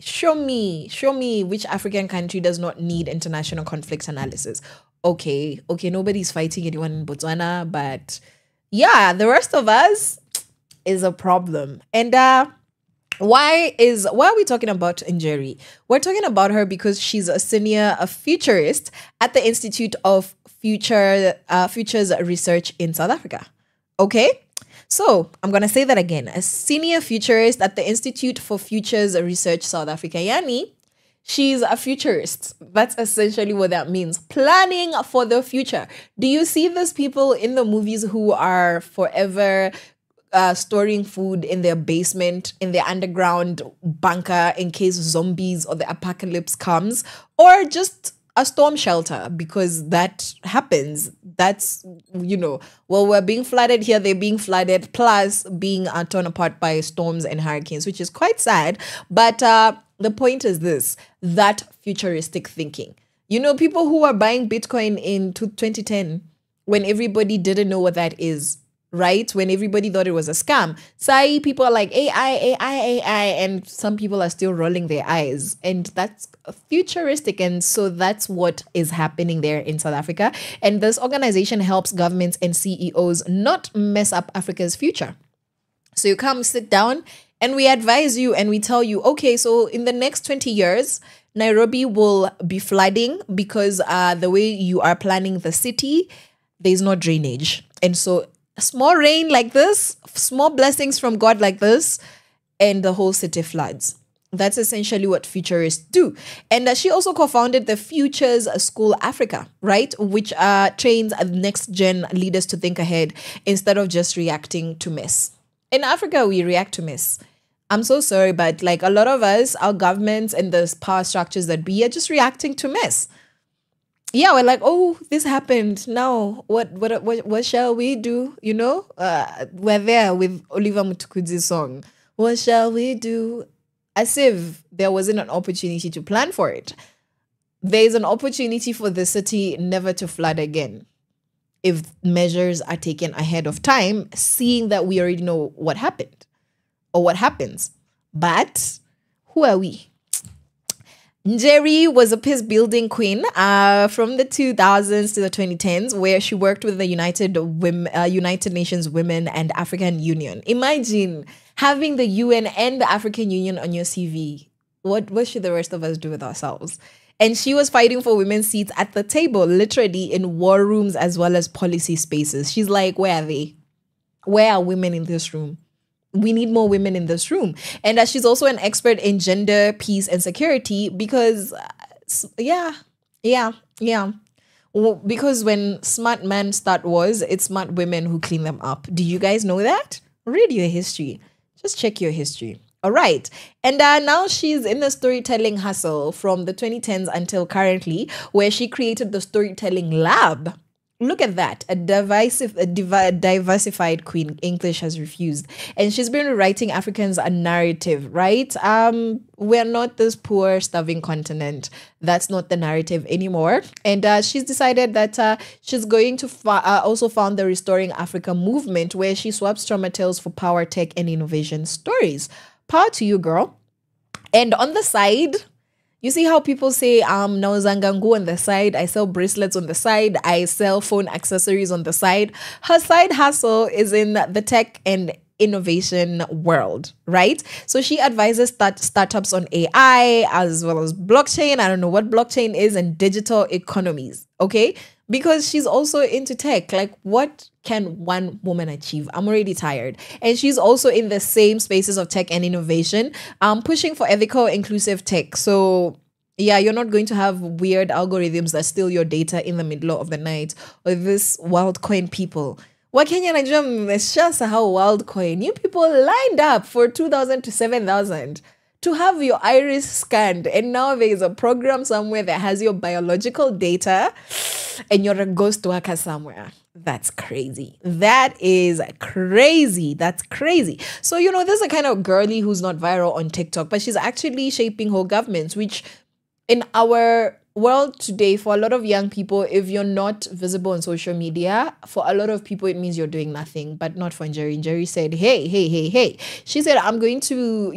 which African country does not need international conflict analysis. Okay, nobody's fighting anyone in Botswana, but yeah, the rest of us is a problem. And why are we talking about Munyiri? We're talking about her because she's a futurist at the Institute of Futures Research in South Africa. Okay? So I'm going to say that again. A senior futurist at the Institute for Futures Research South Africa. Yani, she's a futurist. That's essentially what that means. Planning for the future. Do you see those people in the movies who are forever storing food in their basement, in their underground bunker in case zombies or the apocalypse comes, or just a storm shelter because that happens? That's, we're being flooded here, they're being flooded, plus being torn apart by storms and hurricanes, which is quite sad. But the point is this, that futuristic thinking. People who are buying Bitcoin in 2010 when everybody didn't know what that is, right? When everybody thought it was a scam. Sai people are like AI, and some people are still rolling their eyes. And that's futuristic. And so that's what is happening there in South Africa. And this organization helps governments and CEOs not mess up Africa's future. So you come sit down and we advise you and we tell you, okay, so in the next 20 years, Nairobi will be flooding because the way you are planning the city, there's no drainage. And so small rain like this, small blessings from God like this, and the whole city floods. That's essentially what futurists do. And she also co-founded the Futures School Africa, right? Which trains next gen leaders to think ahead instead of just reacting to mess. In Africa, we react to mess. I'm so sorry, but a lot of us, our governments and the power structures that be are just reacting to mess. Yeah, we're like, oh, this happened. Now, what shall we do? We're there with Oliver Mutukudzi's song. What shall we do? As if there wasn't an opportunity to plan for it. There's an opportunity for the city never to flood again if measures are taken ahead of time, seeing that we already know what happened or what happens. But who are we? Munyiri was a peace building queen from the 2000s to the 2010s, where she worked with the United Nations Women and African Union. Imagine having the UN and the African Union on your CV. What should the rest of us do with ourselves? And she was fighting for women's seats at the table, literally in war rooms as well as policy spaces. She's like, where are they? Where are women in this room? We need more women in this room. And she's also an expert in gender, peace, and security because, because when smart men start wars, it's smart women who clean them up. Do you guys know that? Read your history. Just check your history. All right. And now she's in the storytelling hustle from the 2010s until currently, where she created the Storytelling Lab. Look at that. A diversified queen. English has refused. And she's been rewriting Africans a narrative, right? We're not this poor, starving continent. That's not the narrative anymore. And she's decided that she's going to also found the Restoring Africa movement, where she swaps trauma tales for power, tech, and innovation stories. Power to you, girl. And on the side, you see how people say, Naozangangu on the side, I sell bracelets on the side, I sell phone accessories on the side. Her side hustle is in the tech and innovation world, right? So she advises startups on AI as well as blockchain. I don't know what blockchain is, and digital economies, okay? Because she's also into tech. Like, what can one woman achieve? I'm already tired. And she's also in the same spaces of tech and innovation, pushing for ethical, inclusive tech. So yeah, you're not going to have weird algorithms that steal your data in the middle of the night, or this WildCoin people. Wakenya najua mmeshasahau WildCoin. You people lined up for 2,000 to 7,000 to have your iris scanned, and now there is a program somewhere that has your biological data and you're a ghost worker somewhere. That's crazy. That is crazy. That's crazy. So, you know, there's a kind of girly who's not viral on TikTok, but she's actually shaping whole governments, which in our world today, for a lot of young people, if you're not visible on social media, for a lot of people, it means you're doing nothing, but not for Njeri. Njeri said, hey. She said, I'm going to,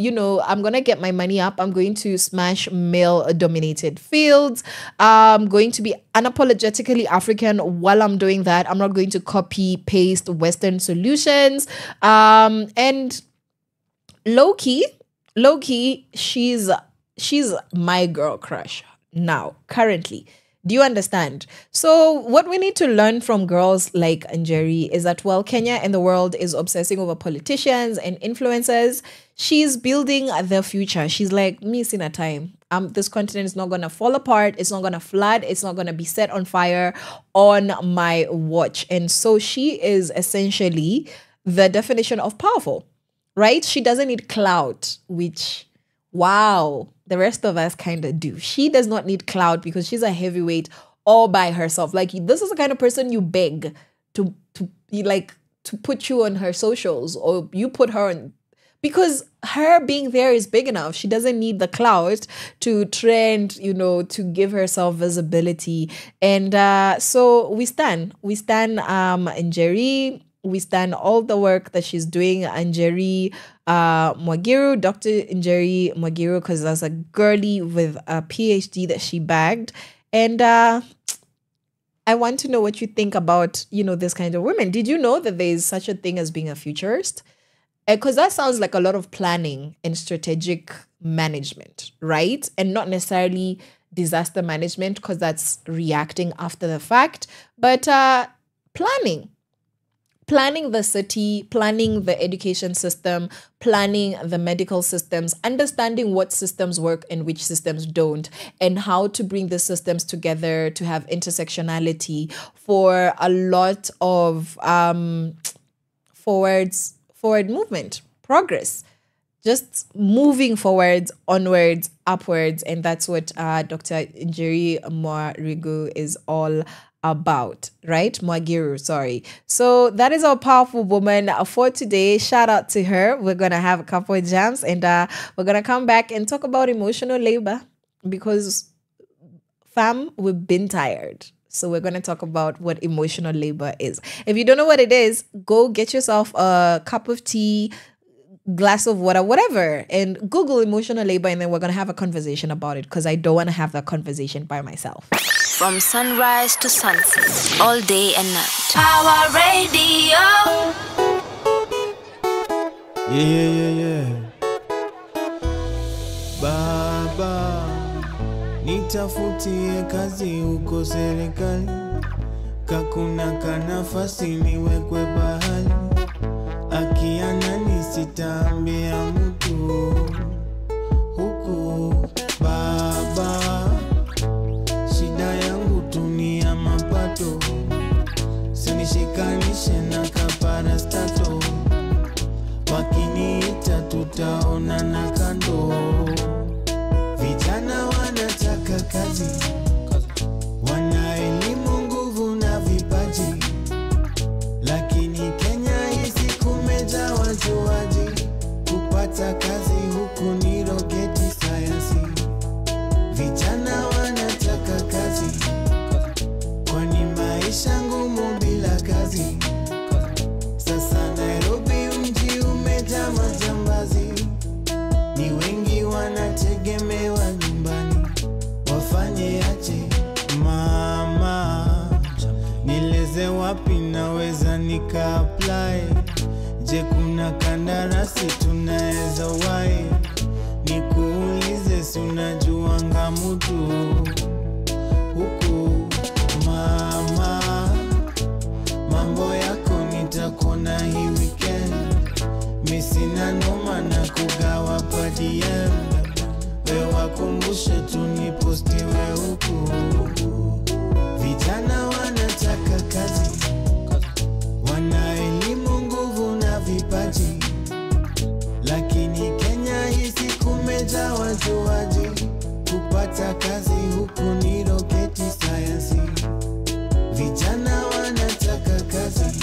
I'm going to get my money up. I'm going to smash male-dominated fields. I'm going to be unapologetically African while I'm doing that. I'm not going to copy, paste Western solutions. And low-key, she's my girl crush. Now, currently, do you understand? So what we need to learn from girls like Njeri is that while Kenya and the world is obsessing over politicians and influencers, she's building the future. She's like, me in a time. This continent is not going to fall apart. It's not going to flood. It's not going to be set on fire on my watch. And so she is essentially the definition of powerful, right? She doesn't need clout, which, wow, the rest of us kind of do. She does not need clout because she's a heavyweight all by herself. Like, this is the kind of person you beg to put you on her socials, or you put her on, because her being there is big enough. She doesn't need the clout to trend, to give herself visibility. And so we stand Njeri. We stand all the work that she's doing, Njeri Mwagiru, Dr. Njeri Mwagiru, because that's a girly with a PhD that she bagged. And I want to know what you think about, this kind of women. Did you know that there is such a thing as being a futurist? Because that sounds like a lot of planning and strategic management, right? And not necessarily disaster management, because that's reacting after the fact, but planning the city, planning the education system, planning the medical systems, understanding what systems work and which systems don't, and how to bring the systems together to have intersectionality for a lot of forward movement, progress, just moving forwards, onwards, upwards. And that's what Dr. Njeri Mwagiru is all about, right? Mwagiru, sorry. So that is our powerful woman for today. Shout out to her. We're going to have a couple of jams, and we're going to come back and talk about emotional labor, because fam, we've been tired. So we're going to talk about what emotional labor is. If you don't know what it is, go get yourself a cup of tea, glass of water, whatever, and Google emotional labor, and then we're going to have a conversation about it, because I don't want to have that conversation by myself. From sunrise to sunset, all day and night. Pawaradio. Yeah. Baba, nitafutie kazi huko serikali, kakuna kanafasi niwekwe bahali, akiana nisitambia mtu huku. Baba, shida yangu tunia mapato, sinishikanishe na kaparastato, wakiniita tutaonana kazi, wana elimu, nguvu na vipaji, lakini Kenya hii kumejaa wajuaji. Kupata kazi huku ni roketi sayansi, vijana wanataka kazi, kwani maisha ngumu bila kazi. Sasa Nairobi mji umejaa majambazi, ni wengi wanategemewa nyumbani, wafanye aje? Mama, nileze wapi naweza nika apply? Je, kuna kandarasi tunaweza wai? Nikuulize, si unajuanga mtu huku? Mama, mambo yako nitakona hii weekend, mi sina noma na kugawa pa DM, we wakumbushe tunipostiwe huku. Vijana wanataka kazi, wana elimu, nguvu na vipaji, lakini Kenya hii kumejaa wajuaji. Kupata kazi huku ni roketi sayansi, vijana wanataka kazi,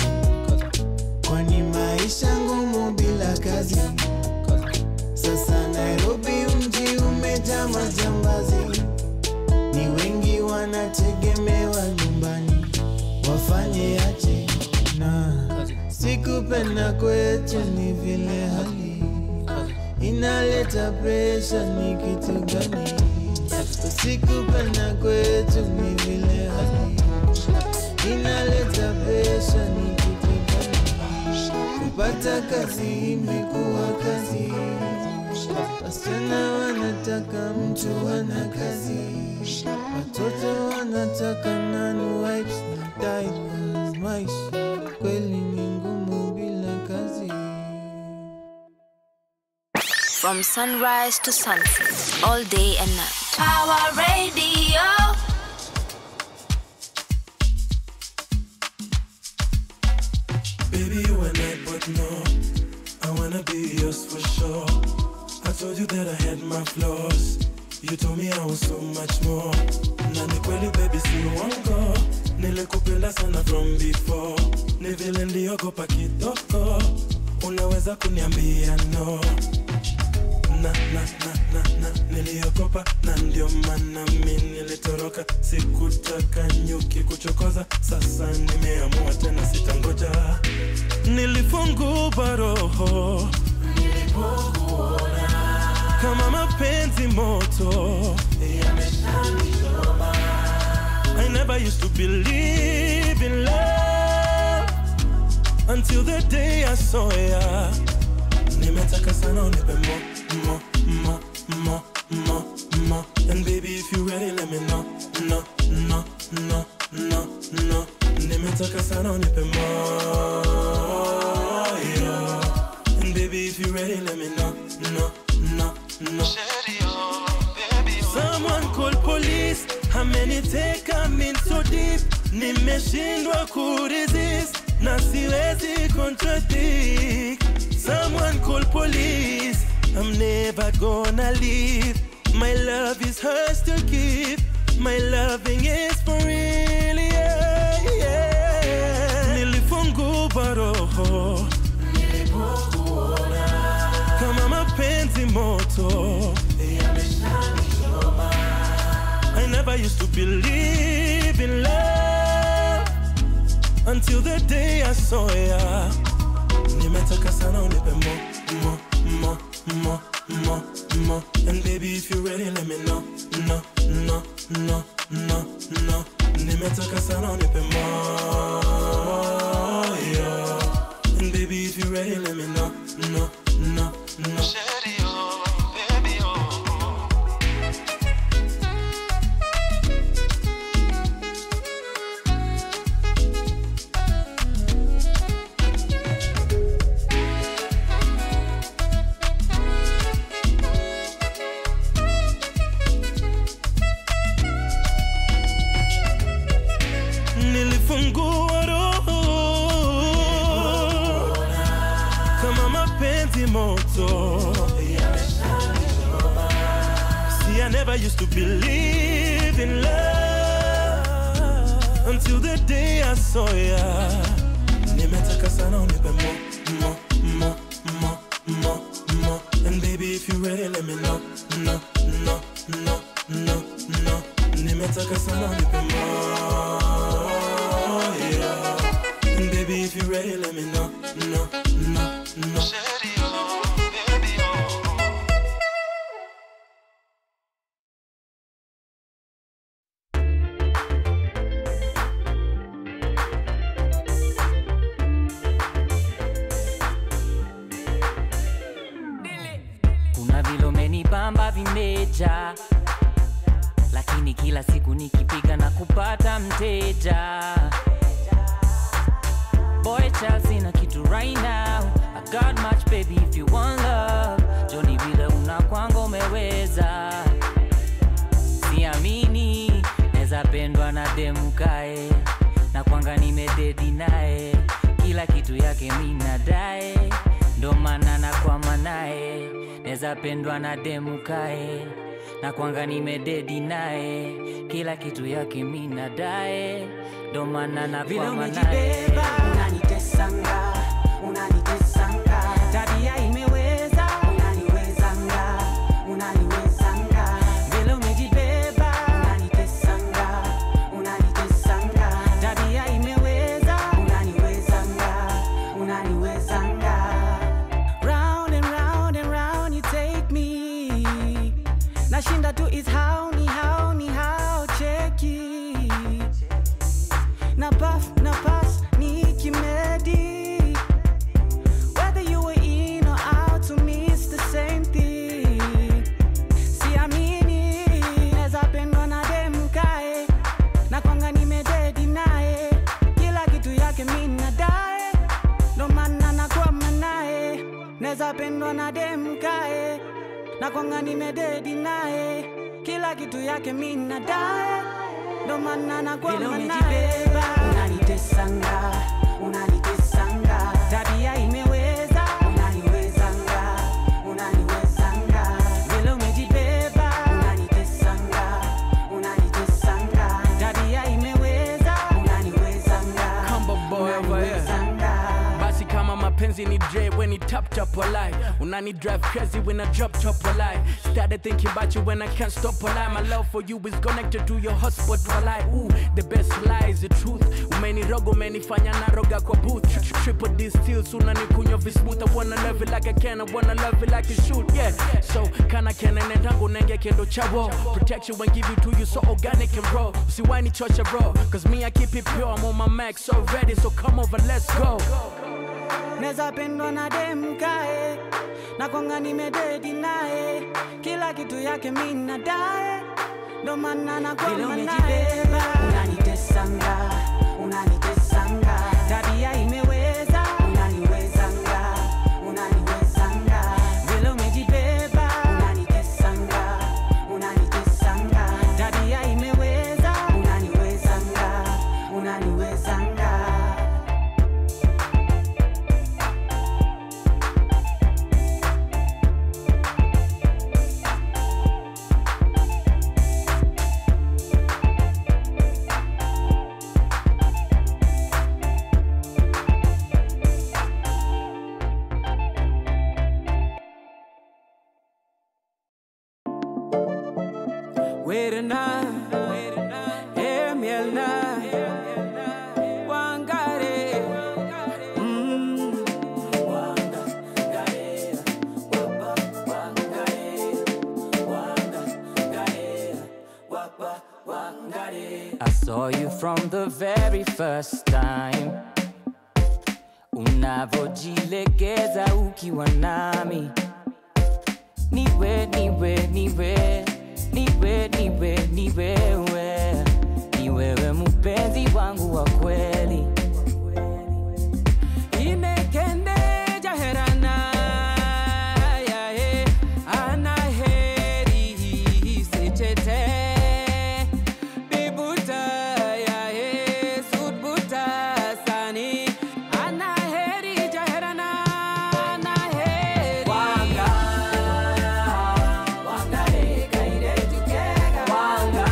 kwani maisha ngumu bila kazi. Sasa Nairobi mji umejaa majambazi, ni wengi wanategemewa nyumbani, wafanye aje? Na sikupenda kwetu ni vile hali inaleta presha, ni kitu gani? Sikupenda kwetu ni vile hali inaleta presha, ni kitu gani? Kupata kazi imekuwa kazi, wasichana wanataka mtu wana kazi, watoto wanataka nani wipes na diapers. Maisha kweli ni ngumu bila kazi. From sunrise to sunset, all day and night. Pawaradio. Baby, you and I both know I wanna be yours for sure. I told you that I had my flaws, you told me I was so much more. Na ni kweli baby, si uongo, nilikupenda sana from before. Ni vile niliogopa kidogo, unaweza kuniambia no? Niliogopa na ndio maana mimi nilitoroka, sikutaka nyuki kuchokoza. Sasa nimeamua tena sitangoja, nilifungua roho nilipokuona, kama mapenzi moto yameshanichoma. I never used to believe in love until the day I saw ya. Nimetaka sana unipe more. And baby, if you ready, let me know. No. Nimetaka sana unipe more, yeah. And baby, if you ready, let me know. No. Someone call police, ameniteka mean so deep, nimeshindwa kuresist na siwezi contradict. Someone call police, I'm never gonna leave. My love is hers to keep. My loving is for real, yeah. Nilifungua roho nilipokuona, kama mapenzi moto yameshanichoma. I never used to believe in love until the day I saw ya. Nimetaka sana unipe more. And baby, if you ready, let me know. No. Nimetaka sana unipe more, yeah. And baby, if you ready, let me know. No. Nilifungua roho kama mapenzi moto. See, I never used to believe in love until the day I saw ya. Nimetaka sana unipe more. And baby, if you ready, let me know. No. Nimetaka sana unipe more, yeah. And baby, if you ready, let me know. No. Bamba vimeja, lakini kila siku nikipiga na kupata mteja. Boy Chelsea na kitu right now. I got much baby if you want love. Johnny vile unakwanga umeweza. Siamini neza pendwa na demu kae, na kwanga nimededi nae, kila kitu yake mina dae, ndo maana nakwama nae. Neza pendwa na demu kae, na kwanga nimededi nae, kila kitu yake mina dae, ndo maana nakwama nae. Unanitesanga, tabia imeweza, unaniwezanga. Vile umejibeba, unanitesanga, tabia imeweza, unaniwezanga. Round and round and round you take me, nashinda tu is how cheki, na puff na pass nikimedi, whether you were in or out, to me it's the same thing. Siamini neza pendwa na demu kae, na kwanga nimededi nae, kila kitu yake mina dae, ndo maana nakwama nae. Neza pendwa na demu kae, na kwanga nimededi nae, kila kitu yake mina dae, ndo maana nakwama nae. Unanitesanga, tabia imeweza, unaniwezanga. Vile umejibeba, unanitesanga, tabia imeweza, Combo boy over here. Basi kama mapenzi ni Dre when he tap walai. Unani drive crazy when I drop walai. Started thinking about you when I can't stop walai. My love for you is connected to your hotspot walai. Ooh, the best lie is the truth. Umeniroga umenifanya naroga kwa booth. Triple D steals unanikunywa vismooth. I wanna love it like I can, I wanna love it like it should. Yeah, so kana nendangu nenge kendo chavo. Protect you and give it to you so organic and raw. See why ni chocha bro, cause me I keep it pure. I'm on my max so ready, so come over, let's go. Neza pendwa na demu kae, na kwanga nimededi nae, kila kitu yake mina dae, ndo maana nakwama nae. Unanitesanga, tabia imeweza, unaniwezanga. Vile umejibeba, unanitesanga, tabia imeweza, unaniwezanga. I saw you from the very first time, unavojilegeza ukiwa nami. Niwe wewe mpenzi wangu wa kweli. Inekende jaherana yae anaheri setete bibuta yae sudbuta sani anaheri jaherana anaheri wanga kaide tukega wanga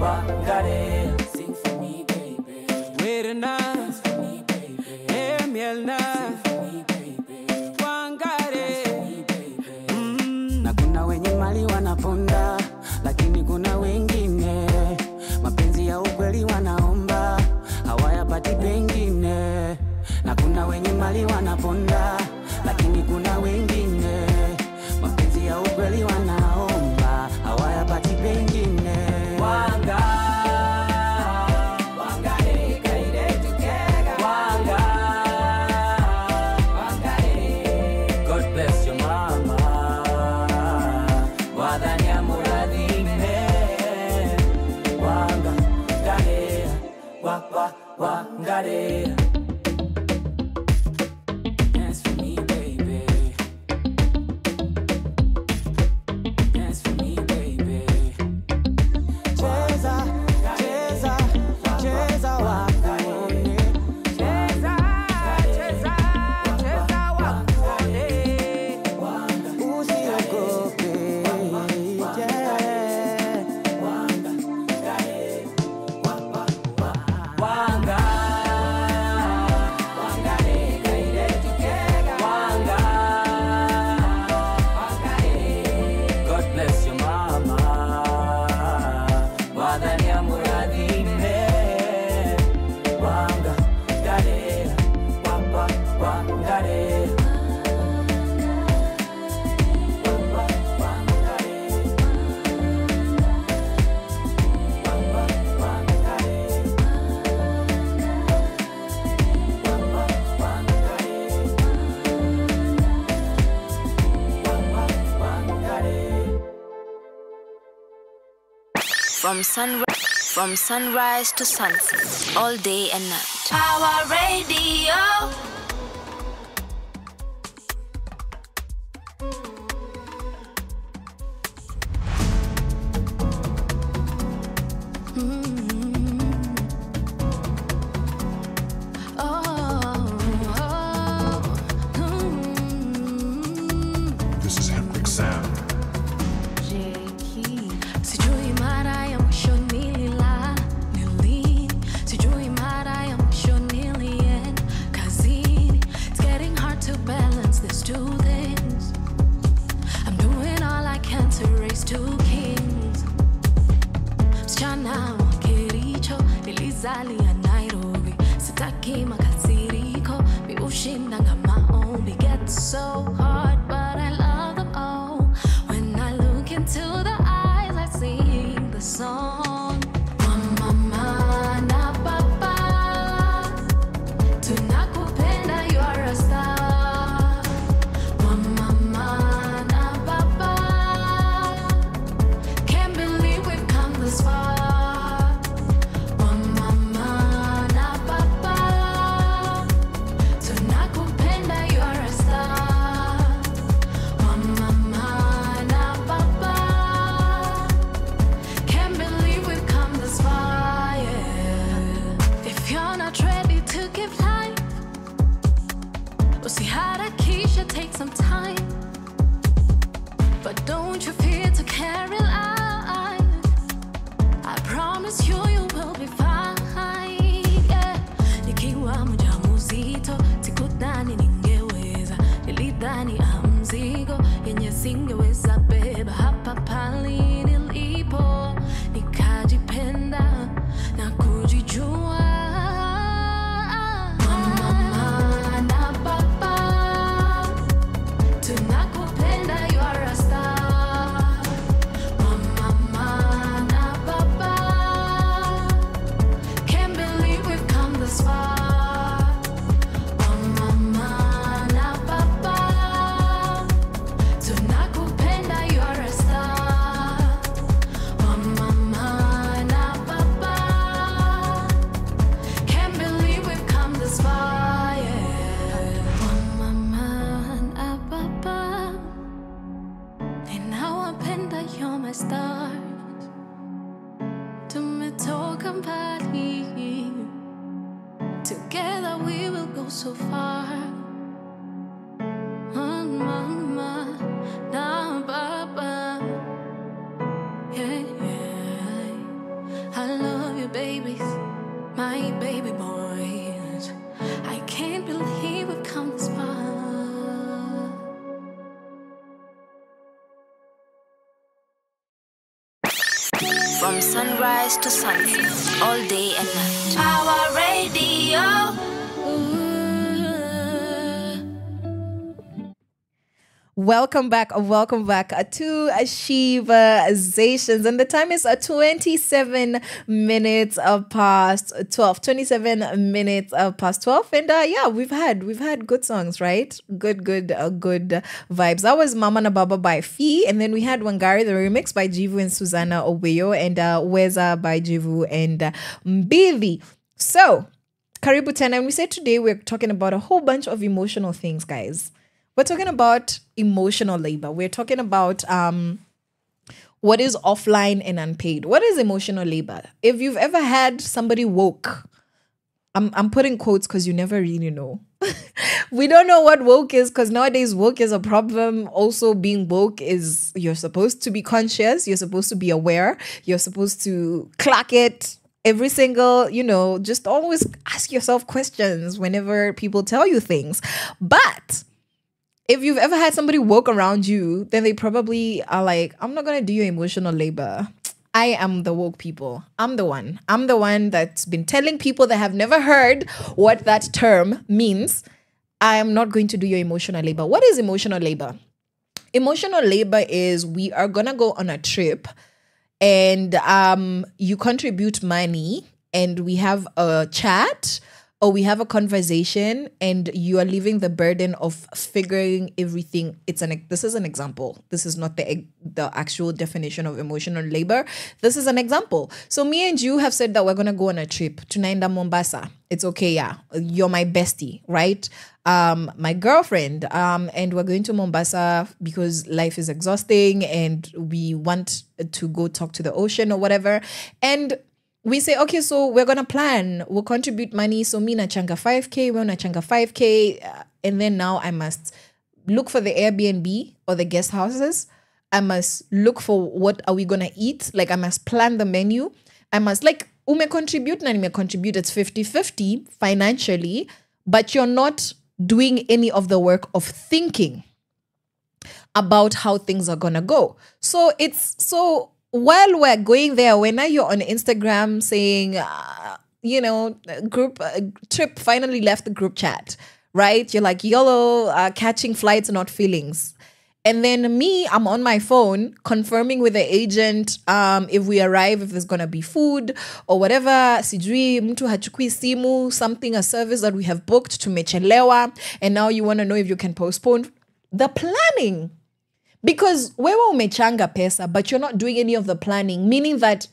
Wangare. Sing for me, baby. Wait na, for me, baby. Miel na, Wangare. Na kuna wenye mali wanaponda, lakini kuna wengine mapenzi ya ukweli wanaomba, hawayapati pengine. Na kuna wenye mali wanaponda, lakini kuna wengine mapenzi ya ukweli wanaomba, hawayapati pengine. God bless your mama. Wadhania muradhime. Wangare. Wangare. Dance for me, baby. Dance for me, baby. Cheza, cheza, cheza wakone. Cheza, cheza, cheza wakone. Usiogope, yeah. God bless your mama. Wadhania muradhime. Wangare. Wangare. From sunrise to sunset, all day and night. Pawaradio. This is Hendrik Sound. Sijui mara ya mwisho nilila, sijui mara ya mwisho nilienda kazini. It's getting hard to balance these two things. I'm doing all I can to raise two kings. Msichana wa Kericho, nilizalia Nairobi. Sitaki makasiriko, mi ushindanga maombi. Gets so hard, but I love them all. When I look into the eyes, I sing the song. Mama na papa, tunakupenda, you are a star. Mama na papa, can't believe we've come this far. Mama na papa, tunakupenda, you are a star. Mama na papa, can't believe we've come this far, yeah. If you're not ready to give life, usiharakisha, take some time. But don't you fear to carry life. I promise you, you will be fine, yeah. Nikiwa mjamzito, sikudhani ningeweza. Nilidhani mzigo yenye singeweza beba. Hapa pali nilipo, nikajipenda na kujijua. Mama na papa, tunakupenda, you are a star. Mama na papa, can't believe we've come this far. Mama na papa, tunakupenda, you are a star. Mama na papa, can't believe we've come this far, yeah. Mama na papa, ninawapenda, you're my stars. Tumetoka mbali, together we will go so far. Mama na papa, yeah, yeah. babies, my baby boys. I can't believe we've come this far. From sunrise to sunset, all day and night. Pawaradio. Welcome back to Sheversations, and the time is 27 minutes past 12. 27 minutes past 12, and yeah, we've had good songs, right? Good vibes. That was Mama na Baba by Fee, and then we had Wangari, the remix by Jivu and Susanna Oweyo, and Weza by Jivu and Mbivi. So, Karibu Tena, and we said today we're talking about a whole bunch of emotional things, guys. We're talking about emotional labor. We're talking about what is offline and unpaid. What is emotional labor? If you've ever had somebody woke, I'm putting quotes because you never really know. We don't know what woke is because nowadays woke is a problem. Also, being woke is you're supposed to be conscious. You're supposed to be aware. You're supposed to clock it. Every single, just always ask yourself questions whenever people tell you things. But if you've ever had somebody walk around you, then they probably are like, I'm not going to do your emotional labor. I am the woke people. I'm the one that's been telling people that have never heard what that term means. I am not going to do your emotional labor. What is emotional labor? Emotional labor is we are going to go on a trip and you contribute money and we have a chat or we have a conversation and you are leaving the burden of figuring everything. This is an example. This is not the actual definition of emotional labor. This is an example. So me and you have said that we're going to go on a trip to Nainda Mombasa. It's okay, yeah. You're my bestie, right? My girlfriend. And we're going to Mombasa because life is exhausting and we want to go talk to the ocean or whatever. And we say, okay, so we're going to plan. We'll contribute money. So me na changa 5K, we're na changa 5K. And then now I must look for the Airbnb or the guest houses. I must look for what are we going to eat. Like I must plan the menu. I must ume contribute na nime contribute. It's 50-50 financially, but you're not doing any of the work of thinking about how things are going to go. So while we're going there, when you're on Instagram saying, group trip finally left the group chat, right? You're like, YOLO, catching flights, not feelings. And then me, I'm on my phone confirming with the agent if we arrive, if there's going to be food or whatever. Sijui, mtu hachukui simu, a service that we have booked to mechelewa. And now you want to know if you can postpone the planning. Because wewe umechanga pesa, but you're not doing any of the planning, meaning that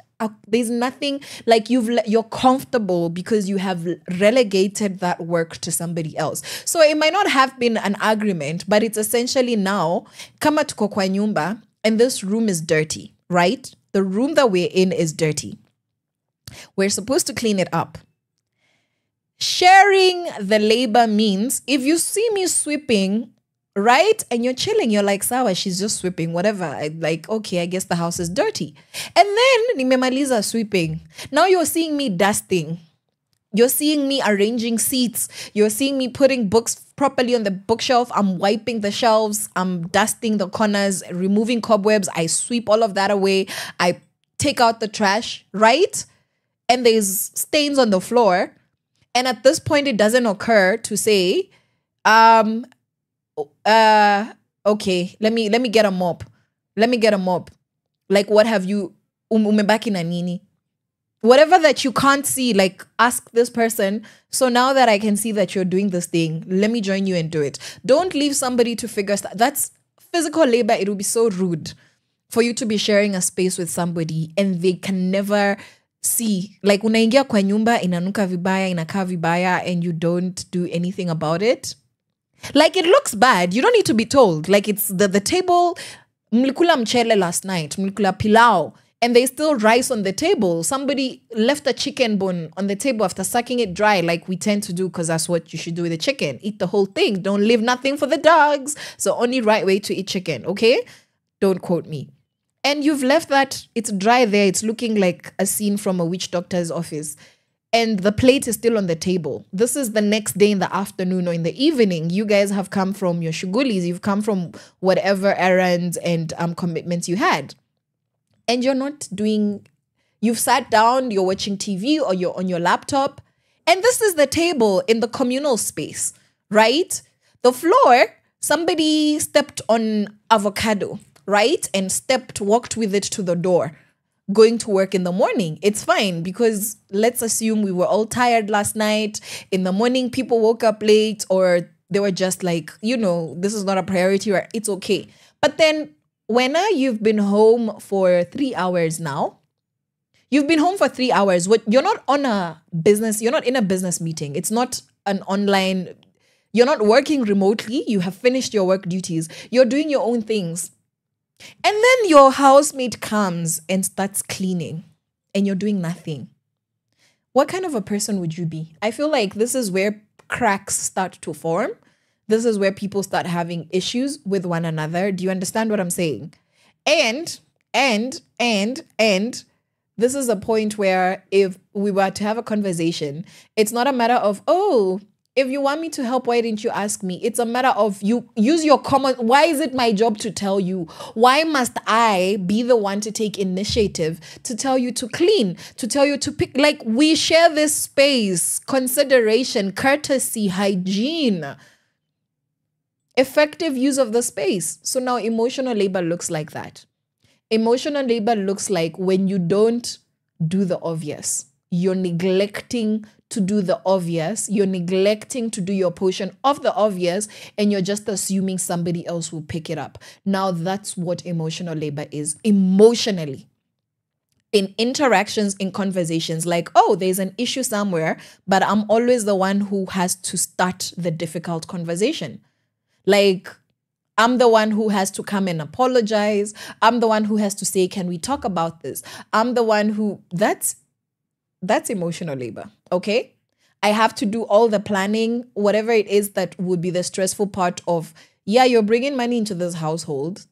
there's nothing like you're comfortable because you have relegated that work to somebody else. So it might not have been an agreement, but it's essentially now, kama tuko kwa nyumba, and this room is dirty, right? The room that we're in is dirty. We're supposed to clean it up. Sharing the labor means if you see me sweeping, right? And you're chilling. You're like, Sawa, she's just sweeping, whatever. Okay, I guess the house is dirty. And then, nimemaliza sweeping. Now you're seeing me dusting. You're seeing me arranging seats. You're seeing me putting books properly on the bookshelf. I'm wiping the shelves. I'm dusting the corners, removing cobwebs. I sweep all of that away. I take out the trash, right? And there's stains on the floor. And at this point, it doesn't occur to say, okay, let me get a mop. Like, what have you umebaki na nini? Whatever that you can't see, like ask this person. So now that I can see that you're doing this thing, let me join you and do it. Don't leave somebody to figure stuff. That's physical labor. It will be so rude for you to be sharing a space with somebody and they can never see. Like unaingia kwa nyumba inanuka vibaya, inakaa vibaya, and you don't do anything about it. Like it looks bad. You don't need to be told. Like it's the table. Mlikula mchele last night. Mlikula pilau. And there's still rice on the table. Somebody left a chicken bone on the table after sucking it dry, like we tend to do, because that's what you should do with the chicken. Eat the whole thing. Don't leave nothing for the dogs. So only right way to eat chicken, okay? Don't quote me. And you've left that, it's dry there. It's looking like a scene from a witch doctor's office. And the plate is still on the table. This is the next day in the afternoon or in the evening. You guys have come from your shugulis. You've come from whatever errands and commitments you had. And you're not doing, you've sat down, you're watching TV or you're on your laptop. And this is the table in the communal space, right? The floor, somebody stepped on avocado, right? And walked with it to the door. Going to work in the morning, it's fine because let's assume we were all tired last night. In the morning, people woke up late or they were just like, this is not a priority or it's okay. But then when you've been home for 3 hours now, you've been home for 3 hours. You're not on a business, you're not in a business meeting. It's not an online, you're not working remotely. You have finished your work duties. You're doing your own things. And then your housemate comes and starts cleaning and you're doing nothing. What kind of a person would you be? I feel like this is where cracks start to form. This is where people start having issues with one another. Do you understand what I'm saying? And this is a point where if we were to have a conversation, it's not a matter of, if you want me to help, why didn't you ask me? It's a matter of you use your common. Why is it my job to tell you? Why must I be the one to take initiative to tell you to clean, to tell you to pick? Like, we share this space, consideration, courtesy, hygiene, effective use of the space. So now emotional labor looks like that. Emotional labor looks like when you don't do the obvious. You're neglecting to do the obvious. You're neglecting to do your portion of the obvious, and you're just assuming somebody else will pick it up. Now, that's what emotional labor is. Emotionally. In interactions, in conversations, like, there's an issue somewhere, but I'm always the one who has to start the difficult conversation. Like, I'm the one who has to come and apologize. I'm the one who has to say, can we talk about this? I'm the one who, that's emotional labor, okay? I have to do all the planning, whatever it is that would be the stressful part of, you're bringing money into this household,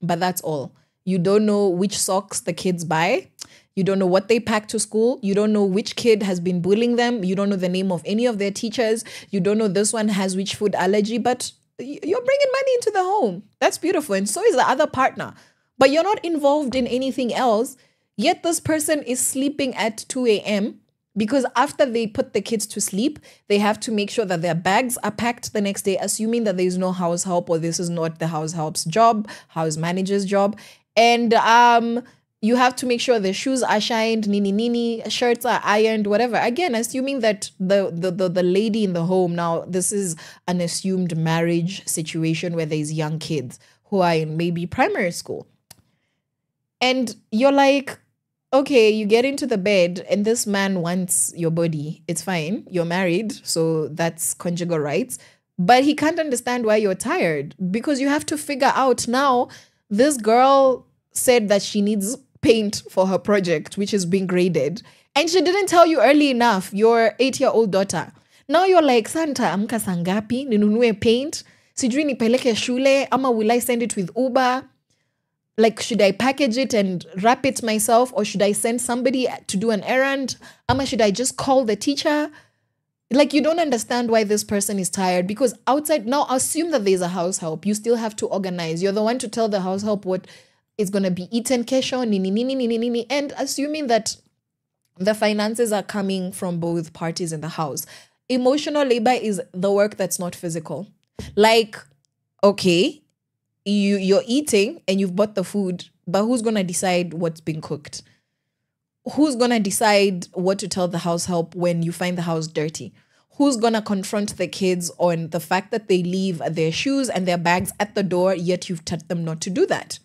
but that's all. You don't know which socks the kids buy. You don't know what they pack to school. You don't know which kid has been bullying them. You don't know the name of any of their teachers. You don't know this one has which food allergy, but you're bringing money into the home. That's beautiful. And so is the other partner. But you're not involved in anything else. Yet this person is sleeping at 2 a.m. because after they put the kids to sleep, they have to make sure that their bags are packed the next day, assuming that there is no house help or this is not the house help's job, house manager's job. And you have to make sure their shoes are shined, nini, shirts are ironed, whatever. Again, assuming that the lady in the home, now this is an assumed marriage situation where there's young kids who are in maybe primary school. And you're like, okay, you get into the bed and this man wants your body. It's fine. You're married, so that's conjugal rights. But he can't understand why you're tired because you have to figure out now, this girl said that she needs paint for her project, which is being graded. And she didn't tell you early enough, your 8-year-old daughter. Now you're like, Santa, amka sangapi, ninunue paint. Sijui nipeleke shule, ama will I send it with Uber? Like, should I package it and wrap it myself, or should I send somebody to do an errand? Ama, should I just call the teacher? Like, you don't understand why this person is tired because outside, now assume that there's a house help. You still have to organize. You're the one to tell the house help what is going to be eaten, kesho, nini, and assuming that the finances are coming from both parties in the house. Emotional labor is the work that's not physical. Like, okay, you're eating and you've bought the food, but who's going to decide what's being cooked? Who's going to decide what to tell the house help when you find the house dirty? Who's going to confront the kids on the fact that they leave their shoes and their bags at the door, yet you've taught them not to do that?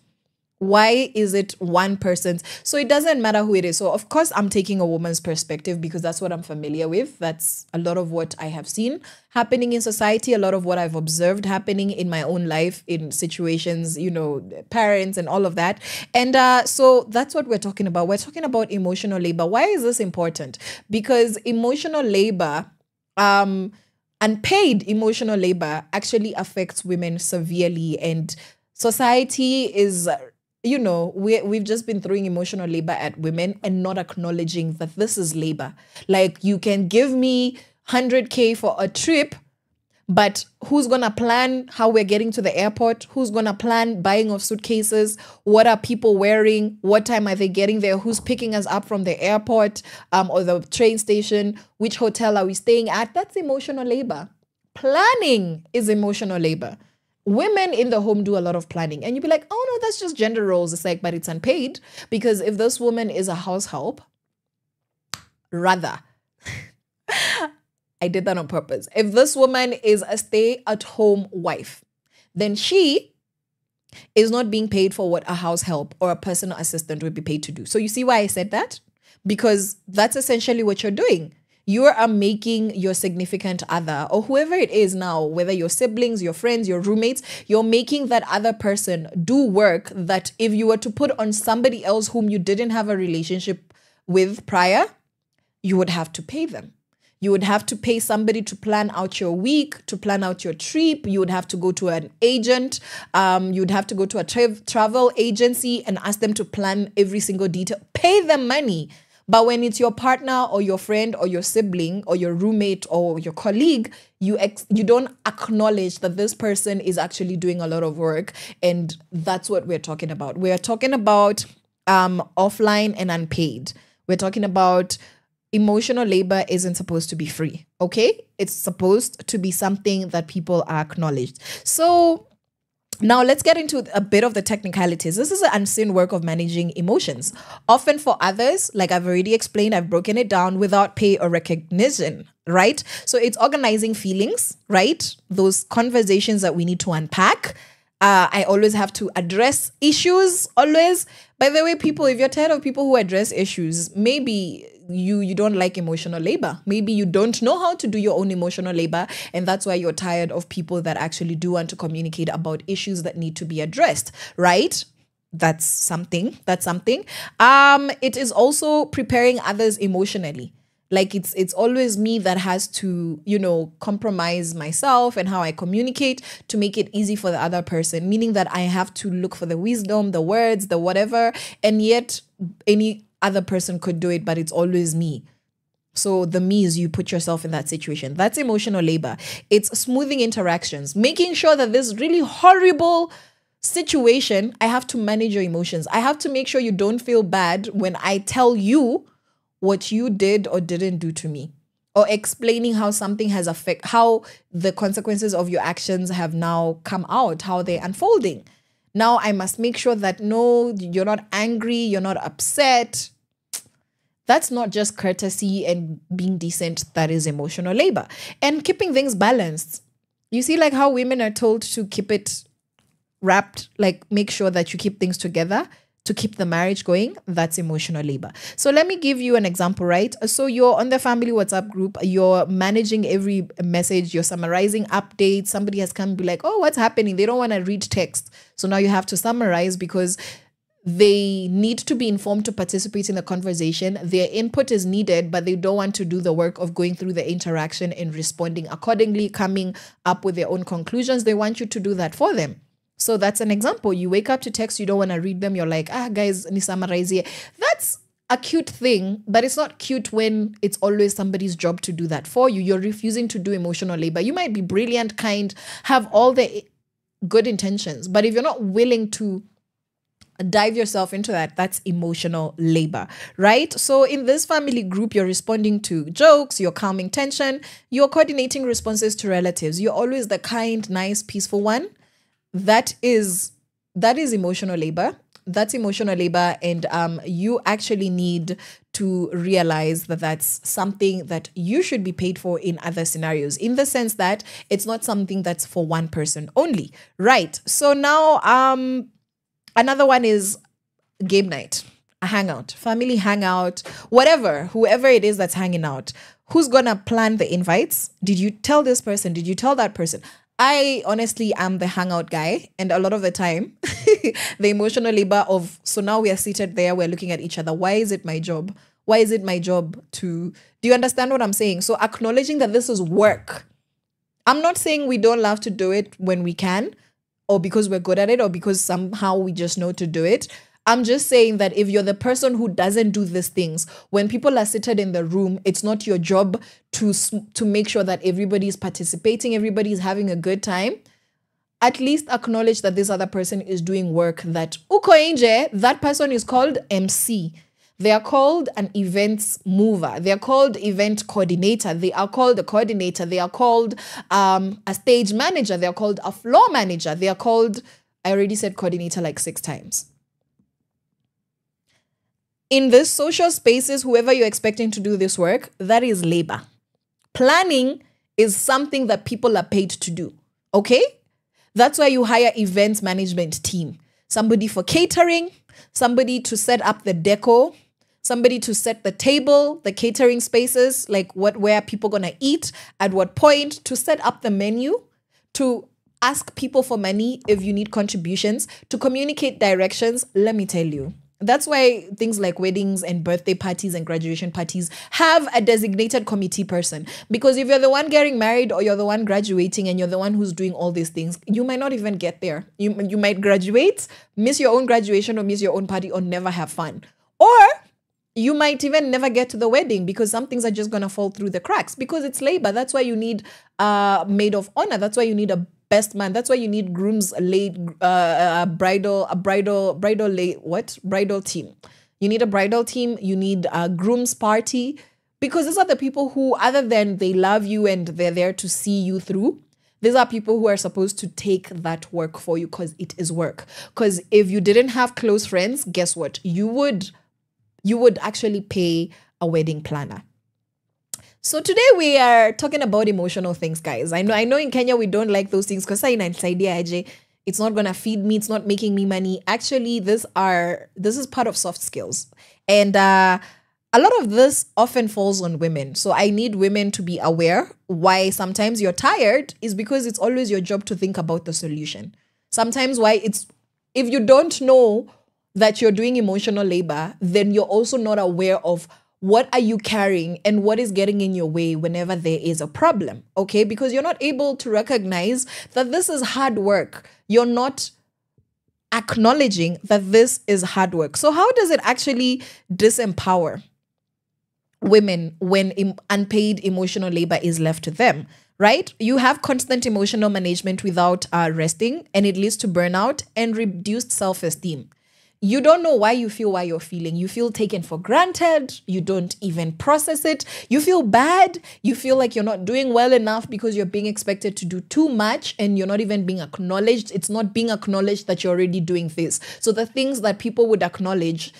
Why is it one person's? So it doesn't matter who it is. So of course I'm taking a woman's perspective because that's what I'm familiar with. That's a lot of what I have seen happening in society, a lot of what I've observed happening in my own life in situations, you know, parents and all of that. And so that's what we're talking about. We're talking about emotional labor. Why is this important? Because emotional labor, unpaid emotional labor actually affects women severely, and society is you know, we've just been throwing emotional labor at women and not acknowledging that this is labor. Like, you can give me 100K for a trip, but who's going to plan how we're getting to the airport? Who's going to plan buying of suitcases? What are people wearing? What time are they getting there? Who's picking us up from the airport or the train station? Which hotel are we staying at? That's emotional labor. Planning is emotional labor. Women in the home do a lot of planning. And you'd be like, oh no, that's just gender roles. It's like, but it's unpaid. Because if this woman is a house help, rather, I did that on purpose. If this woman is a stay-at-home wife, then she is not being paid for what a house help or a personal assistant would be paid to do. So you see why I said that? Because that's essentially what you're doing. You are making your significant other or whoever it is now, whether your siblings, your friends, your roommates, you're making that other person do work that if you were to put on somebody else whom you didn't have a relationship with prior, you would have to pay them. You would have to pay somebody to plan out your week, to plan out your trip. You would have to go to an agent. You would have to go to a travel agency and ask them to plan every single detail. Pay them money. But when it's your partner or your friend or your sibling or your roommate or your colleague, you don't acknowledge that this person is actually doing a lot of work. And that's what we're talking about. We're talking about offline and unpaid. We're talking about emotional labor isn't supposed to be free, okay? It's supposed to be something that people are acknowledged. So now let's get into a bit of the technicalities. This is an unseen work of managing emotions. Often for others, like I've already explained, I've broken it down without pay or recognition, right? So it's organizing feelings, right? Those conversations that we need to unpack. I always have to address issues, always. By the way, people, if you're tired of people who address issues, maybe you don't like emotional labor. Maybe you don't know how to do your own emotional labor, and that's why you're tired of people that actually do want to communicate about issues that need to be addressed, right? That's something. It is also preparing others emotionally. Like it's always me that has to, compromise myself and how I communicate to make it easy for the other person, meaning that I have to look for the wisdom, the words, the whatever, and yet any other person could do it, but it's always me. So the me is you put yourself in that situation. That's emotional labor. It's smoothing interactions, making sure that this really horrible situation, I have to manage your emotions. I have to make sure you don't feel bad when I tell you what you did or didn't do to me, or explaining how something has how the consequences of your actions have now come out, how they're unfolding. Now I must make sure that no, you're not angry, you're not upset. That's not just courtesy and being decent. That is emotional labor. And keeping things balanced. You see, like how women are told to keep it wrapped, like make sure that you keep things together to keep the marriage going. That's emotional labor. So let me give you an example, right? So you're on the family WhatsApp group, you're managing every message, you're summarizing updates. Somebody has come and be like, oh, what's happening? They don't want to read text. So now you have to summarize because they need to be informed to participate in the conversation. Their input is needed, but they don't want to do the work of going through the interaction and responding accordingly, coming up with their own conclusions. They want you to do that for them. So that's an example. You wake up to text, you don't want to read them. You're like, guys, ni summarize here. That's a cute thing, but it's not cute when it's always somebody's job to do that for you. You're refusing to do emotional labor. You might be brilliant, kind, have all the good intentions, but if you're not willing to dive yourself into that, that's emotional labor, right? So in this family group, you're responding to jokes, you're calming tension, you're coordinating responses to relatives. You're always the kind, nice, peaceful one. That is emotional labor. That's emotional labor. And you actually need to realize that that's something that you should be paid for in other scenarios, in the sense that it's not something that's for one person only, right? So now another one is game night, a hangout, family hangout, whatever, whoever it is that's hanging out. Who's going to plan the invites? Did you tell this person? Did you tell that person? I honestly am the hangout guy. And a lot of the time, the emotional labor of, so now we are seated there, we're looking at each other. Why is it my job? Why is it my job to, do you understand what I'm saying? So acknowledging that this is work. I'm not saying we don't love to do it when we can, or because we're good at it, or because somehow we just know to do it. I'm just saying that if you're the person who doesn't do these things, when people are seated in the room, it's not your job to make sure that everybody's participating, everybody's having a good time. At least acknowledge that this other person is doing work that uko nje, that person is called MC. They are called an events mover. They are called event coordinator. They are called a coordinator. They are called a stage manager. They are called a floor manager. They are called, I already said coordinator like 6 times. In this social spaces, whoever you're expecting to do this work, that is labor. Planning is something that people are paid to do. Okay? That's why you hire events management team. Somebody for catering, somebody to set up the deco, somebody to set the table, the catering spaces, like where people gonna eat, at what point, to set up the menu, to ask people for money if you need contributions, to communicate directions. Let me tell you. That's why things like weddings and birthday parties and graduation parties have a designated committee person. Because if you're the one getting married or you're the one graduating and you're the one who's doing all these things, you might not even get there. You might graduate, miss your own graduation or miss your own party or never have fun. Or you might even never get to the wedding because some things are just going to fall through the cracks because it's labor. That's why you need a maid of honor. That's why you need a best man. That's why you need bridal team. You need a bridal team. You need a groom's party, because these are the people who, other than they love you and they're there to see you through, these are people who are supposed to take that work for you because it is work. Because if you didn't have close friends, guess what? You would actually pay a wedding planner. So today we are talking about emotional things, guys. I know in Kenya we don't like those things because it's not gonna feed me, it's not making me money. Actually, this is part of soft skills. And a lot of this often falls on women. So I need women to be aware why sometimes you're tired is because it's always your job to think about the solution. Sometimes if you don't know that you're doing emotional labor, then you're also not aware of what are you carrying and what is getting in your way whenever there is a problem, okay? Because you're not able to recognize that this is hard work. You're not acknowledging that this is hard work. So how does it actually disempower women when unpaid emotional labor is left to them, right? You have constant emotional management without resting, and it leads to burnout and reduced self-esteem. You don't know why you feel why you're feeling. You feel taken for granted. You don't even process it. You feel bad. You feel like you're not doing well enough because you're being expected to do too much and you're not even being acknowledged. It's not being acknowledged that you're already doing this. So the things that people would acknowledge,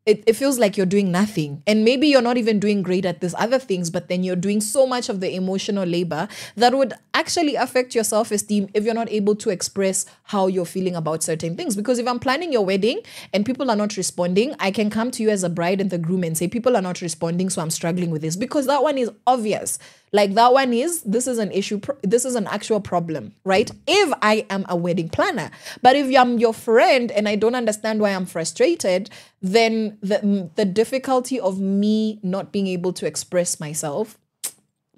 it feels like you're doing nothing. And maybe you're not even doing great at these other things, but then you're doing so much of the emotional labor that would actually affect your self-esteem if you're not able to express how you're feeling about certain things. Because if I'm planning your wedding and people are not responding, I can come to you as a bride and the groom and say, people are not responding, so I'm struggling with this. Because that one is obvious. Like that one this is an issue, this is an actual problem, right? If I am a wedding planner. But if I'm your friend and I don't understand why I'm frustrated, then the difficulty of me not being able to express myself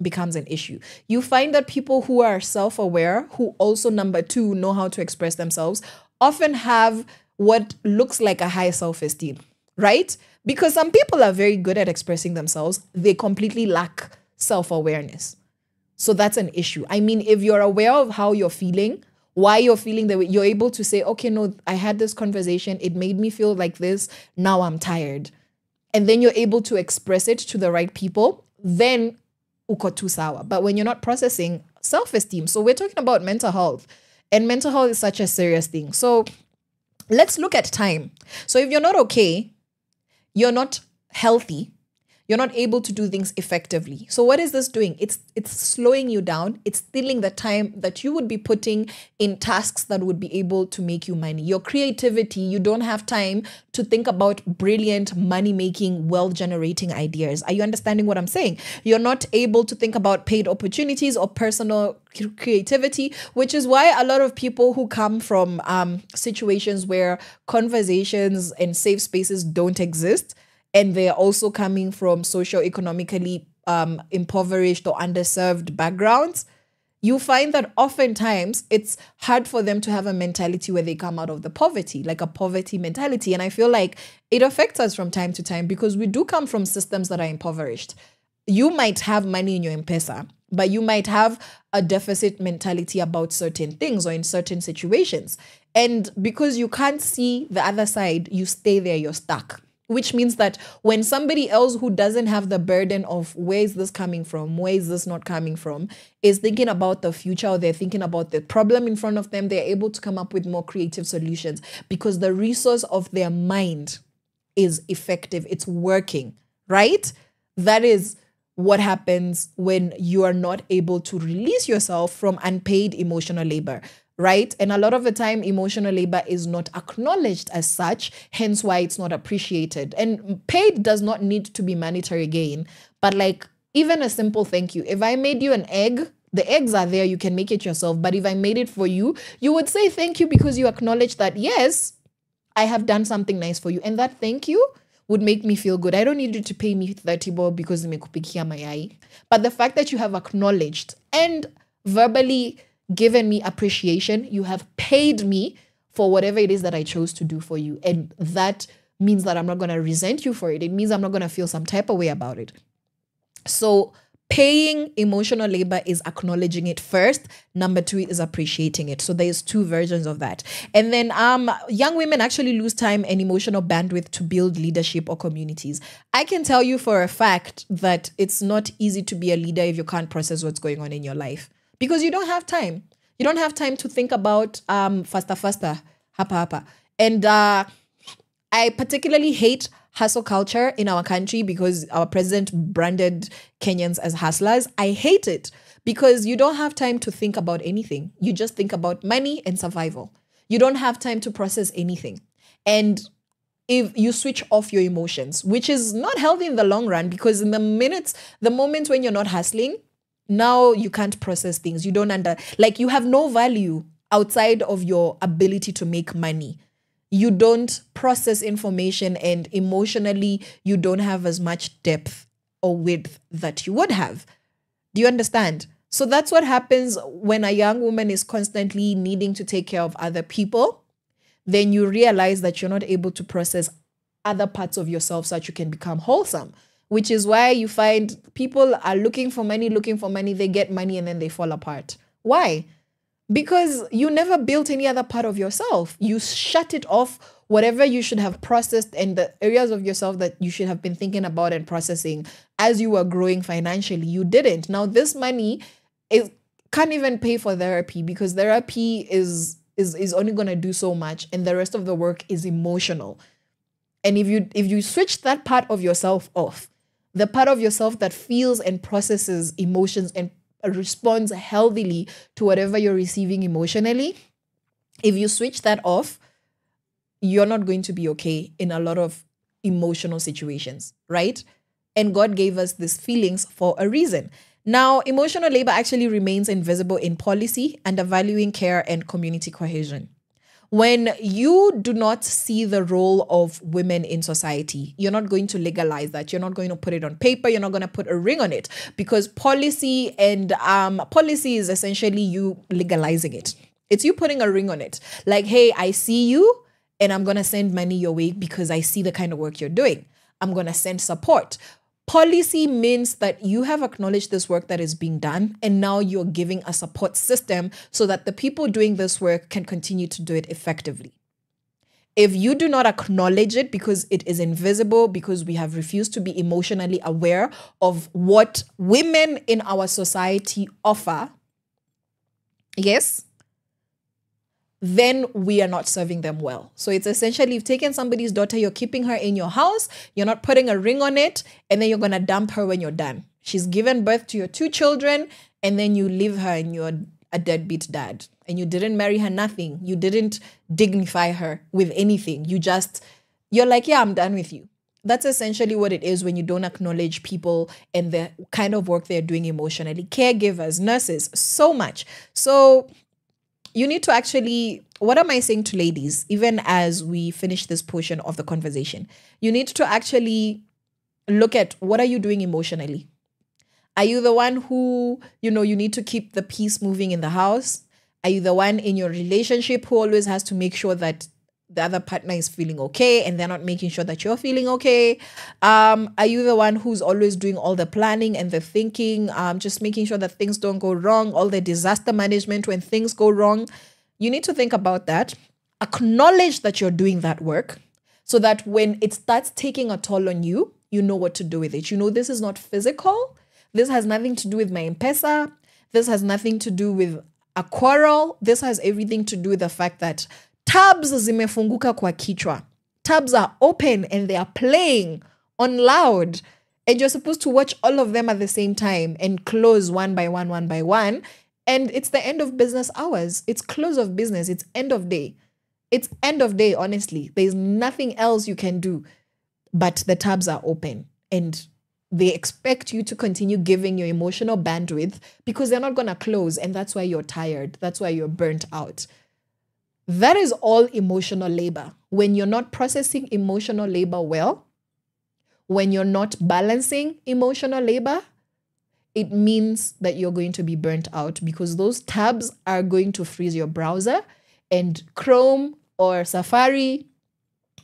becomes an issue. You find that people who are self-aware, who also, number 2, know how to express themselves, often have what looks like a high self-esteem, right? Because some people are very good at expressing themselves. They completely lack self-awareness. So that's an issue. I mean, if you're aware of how you're feeling, why you're feeling that way, you're able to say, okay, no, I had this conversation. It made me feel like this. Now I'm tired. And then you're able to express it to the right people. Then uko tu sawa. But when you're not processing self-esteem, so we're talking about mental health, and mental health is such a serious thing. So let's look at time. So if you're not okay, you're not healthy, you're not able to do things effectively. So what is this doing? It's slowing you down. It's stealing the time that you would be putting in tasks that would be able to make you money. Your creativity, you don't have time to think about brilliant money-making, wealth-generating ideas. Are you understanding what I'm saying? You're not able to think about paid opportunities or personal creativity, which is why a lot of people who come from situations where conversations and safe spaces don't exist, and they're also coming from socio-economically impoverished or underserved backgrounds, you find that oftentimes it's hard for them to have a mentality where they come out of the poverty, like a poverty mentality. And I feel like it affects us from time to time because we do come from systems that are impoverished. You might have money in your M-Pesa, but you might have a deficit mentality about certain things or in certain situations. And because you can't see the other side, you stay there, you're stuck. Which means that when somebody else who doesn't have the burden of where is this coming from, where is this not coming from, is thinking about the future or they're thinking about the problem in front of them, they're able to come up with more creative solutions because the resource of their mind is effective. It's working, right? That is what happens when you are not able to release yourself from unpaid emotional labor. Right? And a lot of the time, emotional labor is not acknowledged as such, hence why it's not appreciated. And paid does not need to be monetary gain, but like even a simple thank you. If I made you an egg, the eggs are there, you can make it yourself. But if I made it for you, you would say thank you because you acknowledge that, yes, I have done something nice for you. And that thank you would make me feel good. I don't need you to pay me 30 bob because nimekupikia mayai. But the fact that you have acknowledged and verbally given me appreciation, you have paid me for whatever it is that I chose to do for you. And that means that I'm not going to resent you for it. It means I'm not going to feel some type of way about it. So paying emotional labor is acknowledging it first. Number 2 is appreciating it. So there's 2 versions of that. And then young women actually lose time and emotional bandwidth to build leadership or communities. I can tell you for a fact that it's not easy to be a leader if you can't process what's going on in your life. Because you don't have time. You don't have time to think about faster, hapa. And I particularly hate hustle culture in our country because our president branded Kenyans as hustlers. I hate it because you don't have time to think about anything. You just think about money and survival. You don't have time to process anything. And if you switch off your emotions, which is not healthy in the long run because in the moment when you're not hustling, now you can't process things. You don't you have no value outside of your ability to make money. You don't process information and emotionally you don't have as much depth or width that you would have. Do you understand? So that's what happens when a young woman is constantly needing to take care of other people. Then you realize that you're not able to process other parts of yourself so that you can become wholesome. Which is why you find people are looking for money, they get money and then they fall apart. Why? Because you never built any other part of yourself. You shut it off, whatever you should have processed and the areas of yourself that you should have been thinking about and processing as you were growing financially, you didn't. Now this money can't even pay for therapy because therapy is only going to do so much and the rest of the work is emotional. And if you switch that part of yourself off, the part of yourself that feels and processes emotions and responds healthily to whatever you're receiving emotionally, if you switch that off, you're not going to be okay in a lot of emotional situations, right? And God gave us these feelings for a reason. Now, emotional labor actually remains invisible in policy, undervaluing care and community cohesion. When you do not see the role of women in society, you're not going to legalize that. You're not going to put it on paper. You're not going to put a ring on it because policy is essentially you legalizing it. It's you putting a ring on it. Like, hey, I see you and I'm going to send money your way because I see the kind of work you're doing. I'm going to send support. Policy means that you have acknowledged this work that is being done and now you're giving a support system so that the people doing this work can continue to do it effectively. If you do not acknowledge it because it is invisible, because we have refused to be emotionally aware of what women in our society offer, yes, then we are not serving them well. So it's essentially you've taken somebody's daughter, you're keeping her in your house, you're not putting a ring on it, and then you're going to dump her when you're done. She's given birth to your 2 children, and then you leave her and you're a deadbeat dad. And you didn't marry her, nothing. You didn't dignify her with anything. You're like, yeah, I'm done with you. That's essentially what it is when you don't acknowledge people and the kind of work they're doing emotionally. Caregivers, nurses, so much. So you need to actually, what am I saying to ladies, even as we finish this portion of the conversation? You need to actually look at what are you doing emotionally? Are you the one who, you need to keep the peace moving in the house? Are you the one in your relationship who always has to make sure that the other partner is feeling okay and they're not making sure that you're feeling okay? Are you the one who's always doing all the planning and the thinking, just making sure that things don't go wrong, all the disaster management when things go wrong? You need to think about that. Acknowledge that you're doing that work so that when it starts taking a toll on you, you know what to do with it. This is not physical. This has nothing to do with my M-Pesa. This has nothing to do with a quarrel. This has everything to do with the fact that tabs zimefunguka kwa kichwa. Tabs are open and they are playing on loud. And you're supposed to watch all of them at the same time and close one by one. And it's the end of business hours. It's close of business. It's end of day. It's end of day, honestly. There's nothing else you can do. But the tabs are open and they expect you to continue giving your emotional bandwidth because they're not going to close. And that's why you're tired. That's why you're burnt out. That is all emotional labor. When you're not processing emotional labor well, when you're not balancing emotional labor, it means that you're going to be burnt out because those tabs are going to freeze your browser, and Chrome or Safari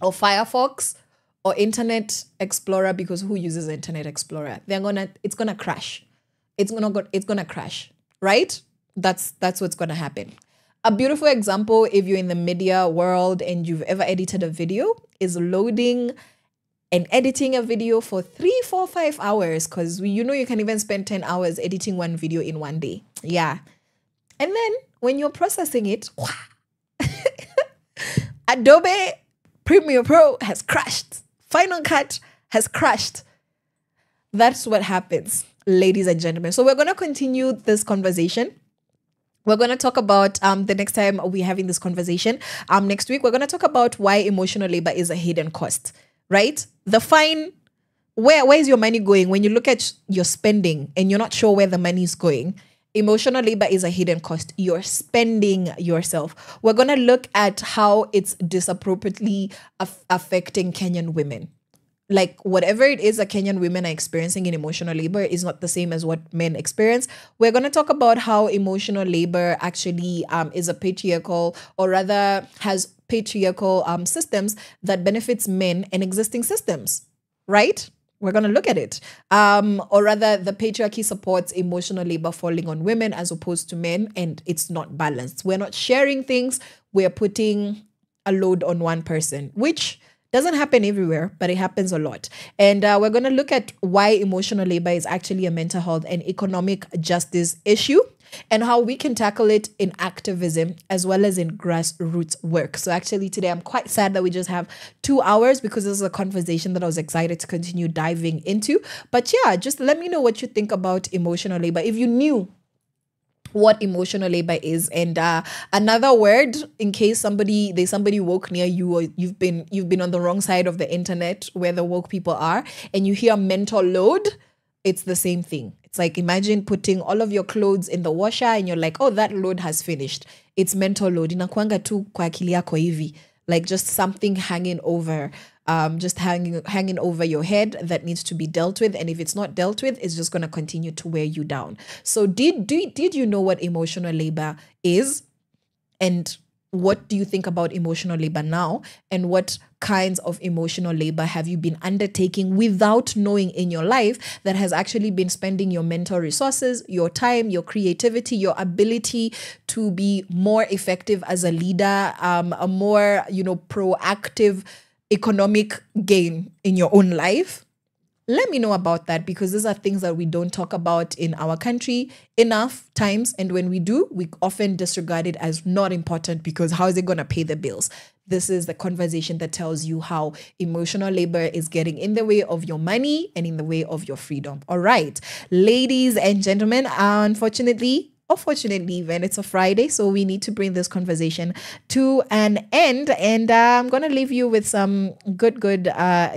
or Firefox or Internet Explorer, because who uses Internet Explorer? It's gonna crash. It's gonna crash, right? That's what's gonna happen. A beautiful example, if you're in the media world and you've ever edited a video, is loading and editing a video for 3, 4, 5 hours, because you can even spend 10 hours editing one video in one day. Yeah. And then when you're processing it, Adobe Premiere Pro has crashed. Final Cut has crashed. That's what happens, ladies and gentlemen. So we're going to continue this conversation. We're going to talk about the next time we're having this conversation. Next week, we're going to talk about why emotional labor is a hidden cost, right? The fine, where is your money going? When you look at your spending and you're not sure where the money is going, emotional labor is a hidden cost. You're spending yourself. We're going to look at how it's disappropriately affecting Kenyan women. Like whatever it is that Kenyan women are experiencing in emotional labor is not the same as what men experience. We're going to talk about how emotional labor actually is a patriarchal, or rather has patriarchal systems that benefits men and existing systems, right? We're going to look at it. Or rather, the patriarchy supports emotional labor falling on women as opposed to men, and it's not balanced. We're not sharing things. We're putting a load on one person, which doesn't happen everywhere, but it happens a lot. And we're going to look at why emotional labor is actually a mental health and economic justice issue, and how we can tackle it in activism as well as in grassroots work. So actually today I'm quite sad that we just have 2 hours because this is a conversation that I was excited to continue diving into. But yeah, just let me know what you think about emotional labor. If you knew what emotional labor is, and another word in case there's somebody woke near you, or you've been on the wrong side of the internet where the woke people are, and you hear mental load, it's the same thing. It's like, imagine putting all of your clothes in the washer and you're like, oh, that load has finished. It's mental load. Inakuanga tu kwa akili yako hivi, like just something hanging over, just hanging over your head that needs to be dealt with. And if it's not dealt with, it's just going to continue to wear you down. So did you know what emotional labor is? And what do you think about emotional labor now? And what kinds of emotional labor have you been undertaking without knowing in your life that has actually been spending your mental resources, your time, your creativity, your ability to be more effective as a leader, a more, proactive economic gain in your own life? Let me know about that, because these are things that we don't talk about in our country enough times. And when we do, we often disregard it as not important because how is it going to pay the bills? This is the conversation that tells you how emotional labor is getting in the way of your money and in the way of your freedom. All right, ladies and gentlemen, unfortunately, or fortunately even, it's a Friday, so we need to bring this conversation to an end. And I'm going to leave you with some good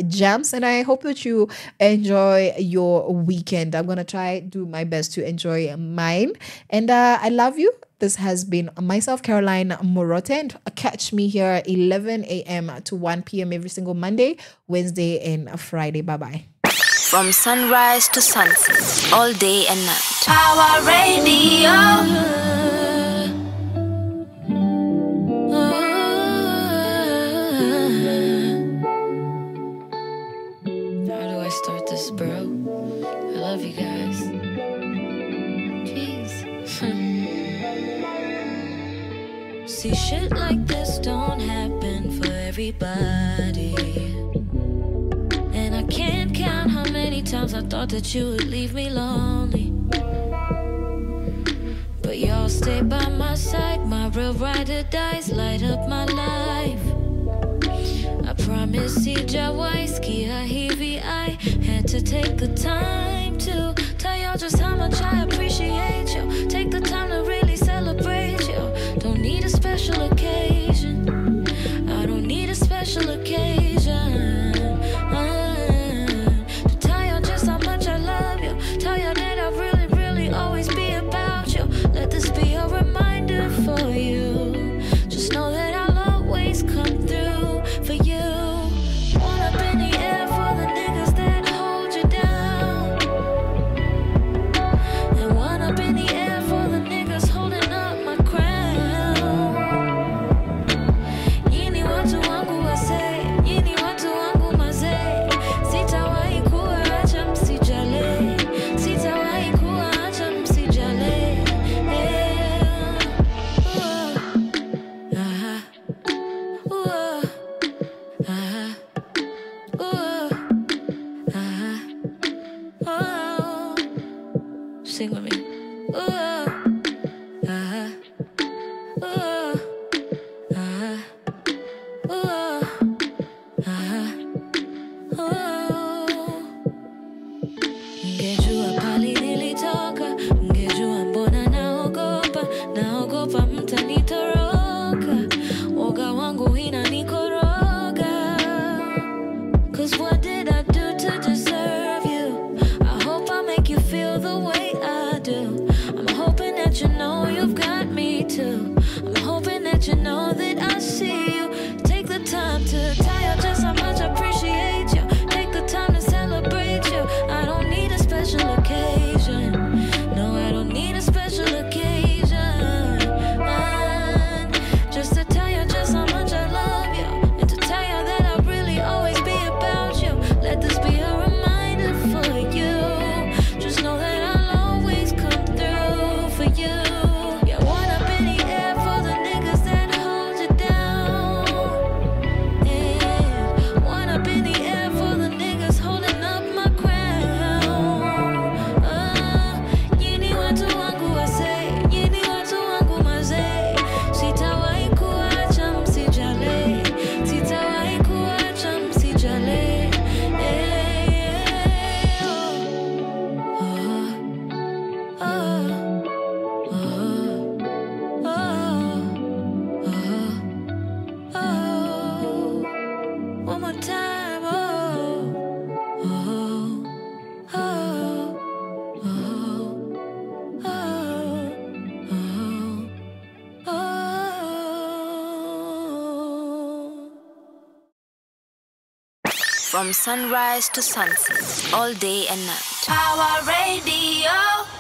jams, and I hope that you enjoy your weekend. I'm going to do my best to enjoy mine. And I love you. This has been myself, Caroline Murote, and catch me here 11 a.m. to 1 p.m. every single Monday, Wednesday, and Friday. Bye-bye. From sunrise to sunset, all day and night. Pawaradio. See, shit like this don't happen for everybody. And I can't count how many times I thought that you would leave me lonely. But y'all stay by my side, my real ride or dies, light up my life. I promise Sijawaiski, I had to take the time to tell y'all just how much I appreciate you. Take the time to really celebrate you. Don't need a special occasion. I don't need a special occasion. To tell y'all just how much I love you. Tell y'all that I'll really, really always be about you. Let this be a reminder for you. Just know that I'll always come through for you. One up in the air for the niggas that hold you down. And one up in the air for the niggas holding up my crown. Yini watu wangu wase, yini watu wangu maze. Sitawahi kuacha msijale, sitawahi kuacha msijale. Sing with me. Ngejua pali nilitoka, ngejua mbona naogopa mtanitoroka, woga wangu inanikoroga. 'Cause what did I do to deserve you? I hope I make you feel the way I do. I'm hoping that you know you've got me too. I'm hoping that you know that I see you. Take the time to tell you just how much I appreciate you. Take the time to celebrate you. I don't need a special occasion. No, I don't need a special occasion. Just to tell you just how much I love you. And to tell you that I'll really always be about you. Let this be a reminder for you. Just know that I'll always come through for you. Yeah, one up in the air for the niggas that hold you down. And one up in the air for the niggas holding up my crown. Yini watu wangu wase, yini watu wangu maze. Sitawahi kuacha msijale, sitawahi kuacha msijale. One more time, From sunrise to sunset, all day and night. Pawaradio.